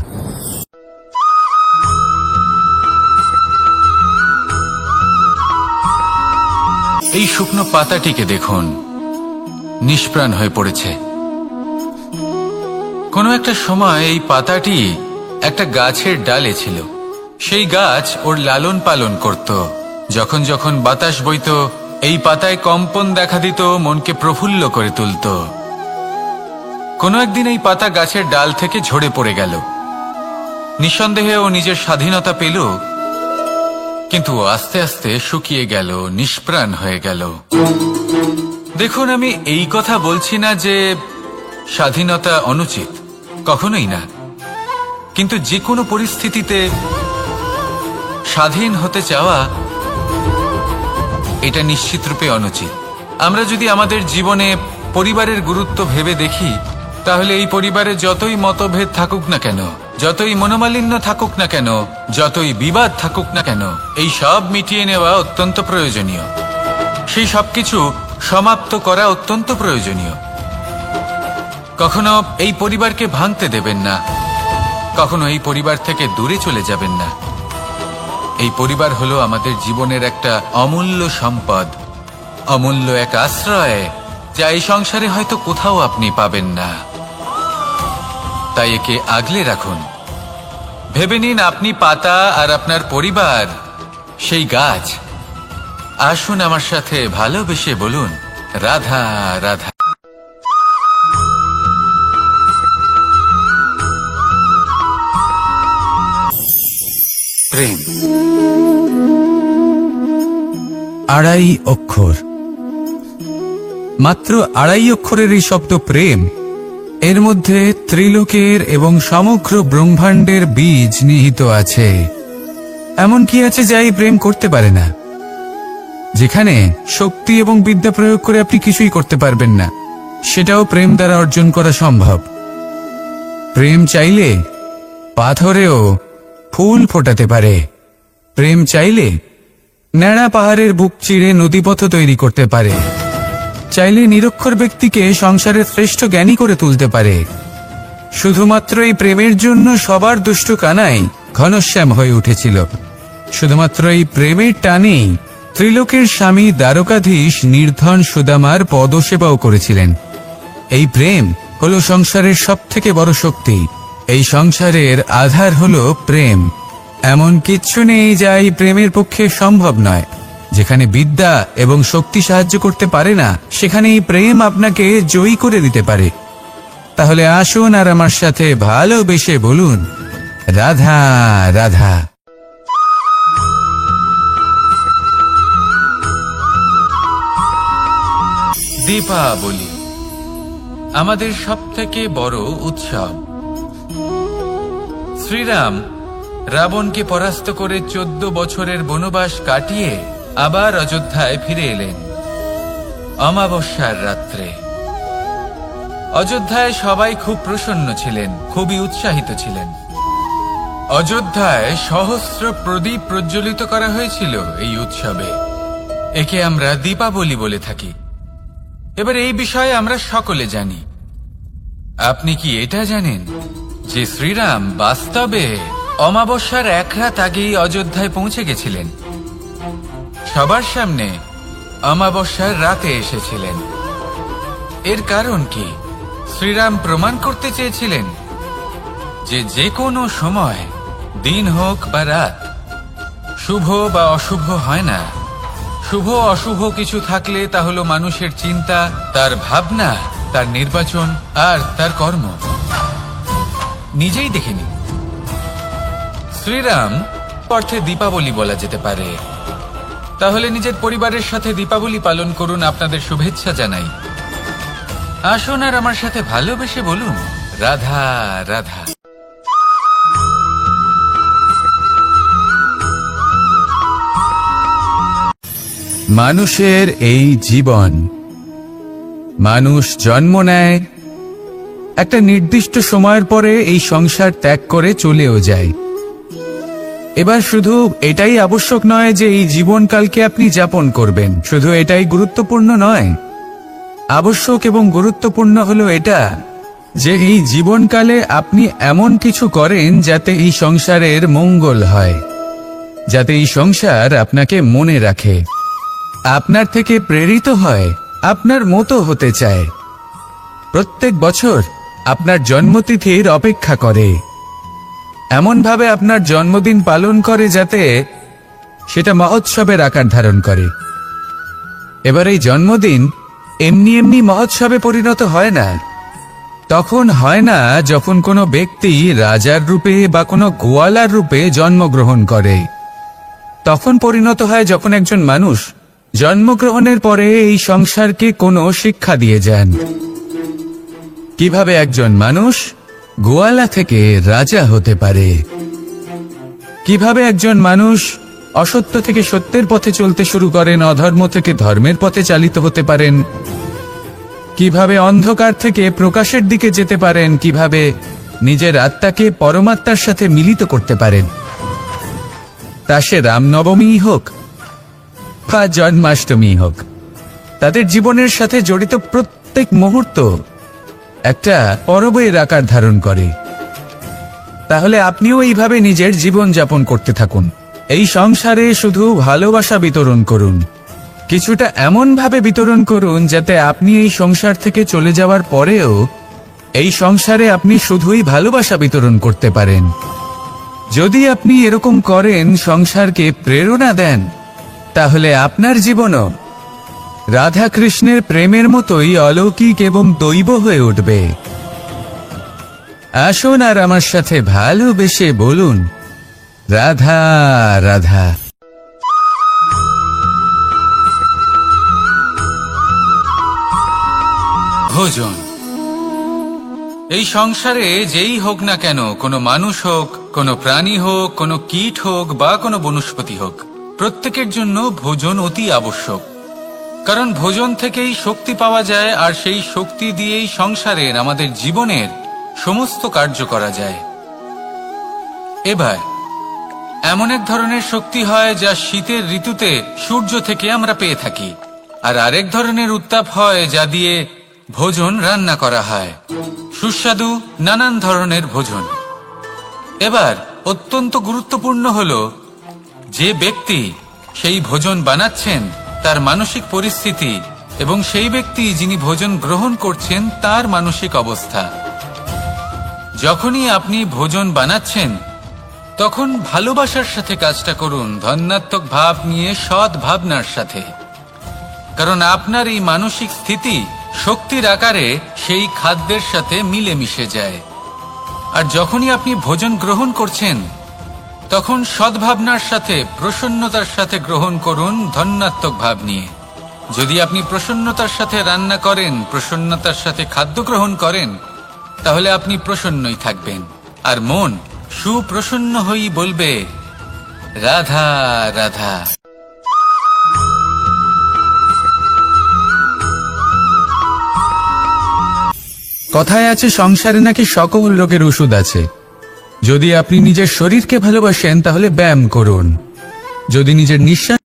এই শুকনো পাতাটিকে দেখুন, নিষ্প্রাণ হয়ে পড়েছে। কোনো একটা সময় এই পাতাটি একটা গাছের ডালে ছিল। সেই গাছ ওর লালন পালন করত। যখন যখন বাতাস বইত এই পাতায় কম্পন দেখা দিত, মনকে প্রফুল্ল করে তুলত। কোনো একদিন এই পাতা গাছের ডাল থেকে ঝরে পড়ে গেল। নিঃসন্দেহে ও নিজের স্বাধীনতা পেল, কিন্তু আস্তে আস্তে শুকিয়ে গেল, নিষ্প্রাণ হয়ে গেল। দেখুন, আমি এই কথা বলছি না যে স্বাধীনতা অনুচিত, কখনোই না। কিন্তু যে কোনো পরিস্থিতিতে স্বাধীন হতে চাওয়া এটা নিশ্চিতরূপে অনুচিত। আমরা যদি আমাদের জীবনে পরিবারের গুরুত্ব ভেবে দেখি, তাহলে এই পরিবারে যতই মতভেদ থাকুক না কেন, যতই মনোমালিন্য থাকুক না কেন, যতই বিবাদ থাকুক না কেন, এই সব মিটিয়ে নেওয়া অত্যন্ত প্রয়োজনীয়। সেই সবকিছু সমাপ্ত করা অত্যন্ত প্রয়োজনীয়। কখনো এই পরিবারকে ভাঙতে দেবেন না, কখনো এই পরিবার থেকে দূরে চলে যাবেন না। এই পরিবার হলো আমাদের জীবনের একটা অমূল্য সম্পদ, অমূল্য এক আশ্রয়, যা এই সংসারে হয়তো কোথাও আপনি পাবেন না। তাই একে আগলে রাখুন। ভেবে নিন আপনি পাতা আর আপনার পরিবার সেই গাছ। আসুন আমার সাথে ভালোবেসে বলুন রাধা রাধা। প্রেম আড়াই অক্ষর, মাত্র আড়াই অক্ষরের এই শব্দ প্রেম, এর মধ্যে ত্রিলোকের এবং সমগ্র ব্রহ্মাণ্ডের বীজ নিহিত আছে। এমন কি আছে যা এই প্রেম করতে পারে না? যেখানে শক্তি এবং বিদ্যা প্রয়োগ করে আপনি কিছুই করতে পারবেন না, সেটাও প্রেম দ্বারা অর্জন করা সম্ভব। প্রেম চাইলে পাথরেও ফুল ফোটাতে পারে। প্রেম চাইলে ন্যাড়া পাহাড়ের বুক চিরে নদীপথ তৈরি করতে পারে। চাইলে নিরক্ষর ব্যক্তিকে সংসারের শ্রেষ্ঠ জ্ঞানী করে তুলতে পারে। শুধুমাত্র এই প্রেমের জন্য সবার দুষ্টু কানাই ঘনশ্যাম হয়ে উঠেছিল। শুধুমাত্র এই প্রেমের টানেই ত্রিলোকের স্বামী দ্বারকাধীশ নির্ধন সুদামার পদসেবাও করেছিলেন। এই প্রেম হলো সংসারের সবথেকে বড় শক্তি। এই সংসারের আধার হলো প্রেম। এমন কিচ্ছু নেই যা এই প্রেমের পক্ষে সম্ভব নয়। যেখানে বিদ্যা এবং শক্তি সাহায্য করতে পারে না, সেখানে এই প্রেম আপনাকে জয়ী করে দিতে পারে। তাহলে আসুন আর আমার সাথে ভালোবেসে বলুন, রাধা রাধা। দীপাবলি আমাদের সবথেকে বড় উৎসব। শ্রীরাম রাবণকে পরাস্ত করে 14 বছরের বনবাস কাটিয়ে আবার অযোধ্যায় ফিরে এলেন অমাবস্যার রাত্রে। অযোধ্যায় সবাই খুব প্রসন্ন ছিলেন, খুবই উৎসাহিত ছিলেন। অযোধ্যায় সহস্র প্রদীপ প্রজ্বলিত করা হয়েছিল এই উৎসবে। একে আমরা দীপাবলি বলে থাকি। এবার এই বিষয়ে আমরা সকলে জানি। আপনি কি এটা জানেন যে শ্রীরাম বাস্তবে অমাবস্যার এক রাত আগেই অযোধ্যায় পৌঁছে গেছিলেন? সবার সামনে অমাবস্যার রাতে এসেছিলেন। এর কারণ কি? শ্রীরাম প্রমাণ করতে চেয়েছিলেন যে যে কোনো সময়, দিন হোক বা রাত, শুভ বা অশুভ হয় না। শুভ অশুভ কিছু থাকলে তা হলো মানুষের চিন্তা, তার ভাবনা, তার নির্বাচন আর তার কর্ম। নিজেই দেখে নিন। শ্রীরাম অর্থে দীপাবলি বলা যেতে পারে। তাহলে নিজের পরিবারের সাথে দীপাবলি পালন করুন। আপনাদের শুভেচ্ছা জানাই। আসুন আর আমার সাথে ভালোবেসে বলুন, রাধা রাধা। মানুষের এই জীবন, মানুষ জন্ম নেয়, একটা নির্দিষ্ট সময়ের পরে এই সংসার ত্যাগ করে চলেও যায়। এবার শুধু এটাই আবশ্যক নয় যে এই জীবনকালকে আপনি যাপন করবেন, শুধু এটাই গুরুত্বপূর্ণ নয়। আবশ্যক এবং গুরুত্বপূর্ণ হলো এটা যে এই জীবনকালে আপনি এমন কিছু করেন যাতে এই সংসারের মঙ্গল হয়, যাতে এই সংসার আপনাকে মনে রাখে, আপনার থেকে প্রেরিত হয়, আপনার মতো হতে চায়, প্রত্যেক বছর আপনার জন্মতিথির অপেক্ষা করে, এমনভাবে আপনার জন্মদিন পালন করে যাতে সেটা মহোৎসবের আকার ধারণ করে। এবার এই জন্মদিন এমনি এমনি মহোৎসবে পরিণত হয় না। তখন হয় না যখন কোনো ব্যক্তি রাজার রূপে বা কোনো গোয়ালার রূপে জন্মগ্রহণ করে। তখন পরিণত হয় যখন একজন মানুষ জন্মগ্রহণের পরে এই সংসারকে কোনো শিক্ষা দিয়ে যান। কিভাবে একজন মানুষ গোয়ালা থেকে রাজা হতে পারে, কিভাবে একজন মানুষ অসত্য থেকে সত্যের পথে চলতে শুরু করেন, অধর্ম থেকে ধর্মের পথে চালিত হতে পারেন, কিভাবে অন্ধকার থেকে প্রকাশের দিকে যেতে পারেন, কিভাবে নিজের আত্মাকে পরমাত্মার সাথে মিলিত করতে পারেন। তা সে রামনবমী হোক বা জন্মাষ্টমী হোক, তাদের জীবনের সাথে জড়িত প্রত্যেক মুহূর্ত একটা পরবের আকার ধারণ করে। তাহলে আপনিও এইভাবে নিজের জীবন যাপন করতে থাকুন। এই সংসারে শুধু ভালোবাসা বিতরণ করুন, কিছুটা এমন ভাবে বিতরণ করুন যাতে আপনি এই সংসার থেকে চলে যাওয়ার পরেও এই সংসারে আপনি শুধুই ভালোবাসা বিতরণ করতে পারেন। যদি আপনি এরকম করেন, সংসারকে প্রেরণা দেন, তাহলে আপনার জীবনও রাধা কৃষ্ণের প্রেমের মতোই অলৌকিক এবং দৈব হয়ে উঠবে। আসুন আর আমার সাথে ভালোবেসে বলুন, রাধা রাধা। ভোজন। এই সংসারে যেই হোক না কেন, কোনো মানুষ হোক, কোনো প্রাণী হোক, কোনো কীট হোক বা কোনো বনস্পতি হোক, প্রত্যেকের জন্য ভোজন অতি আবশ্যক। কারণ ভোজন থেকেই শক্তি পাওয়া যায়, আর সেই শক্তি দিয়েই সংসারের, আমাদের জীবনের সমস্ত কার্য করা যায়। এবার এমন এক ধরনের শক্তি হয় যা শীতের ঋতুতে সূর্য থেকে আমরা পেয়ে থাকি, আর আরেক ধরনের উত্তাপ হয় যা দিয়ে ভোজন রান্না করা হয়, সুস্বাদু নানান ধরনের ভোজন। এবার অত্যন্ত গুরুত্বপূর্ণ হলো যে ব্যক্তি সেই ভোজন বানাচ্ছেন তার মানসিক পরিস্থিতি এবং সেই ব্যক্তি যিনি ভোজন গ্রহণ করছেন তার মানসিক অবস্থা। যখনই আপনি ভোজন বানাচ্ছেন তখন ভালোবাসার সাথে কাজটা করুন, ধন্যাত্মক ভাব নিয়ে, সৎ ভাবনার সাথে। কারণ আপনার এই মানসিক স্থিতি শক্তির আকারে সেই খাদ্যের সাথে মিলেমিশে যায়। আর যখনই আপনি ভোজন গ্রহণ করছেন, তখন সদ্ভাবনার সাথে, প্রসন্নতার সাথে গ্রহণ করুন, ধন্যাত্মক ভাব নিয়ে। যদি আপনি প্রসন্নতার সাথে রান্না করেন, প্রসন্নতার সাথে খাদ্য গ্রহণ করেন, তাহলে আপনি প্রসন্নই থাকবেন। আর মন সুপ্রসন্ন হয়েই বলবে, রাধা রাধা। কথায় আছে সংসারে নাকি সকল রোগের ওষুধ আছে। যদি আপনি নিজের শরীরকে ভালোবাসেন তাহলে ব্যায়াম করুন। যদি নিজের নিঃশ্বাস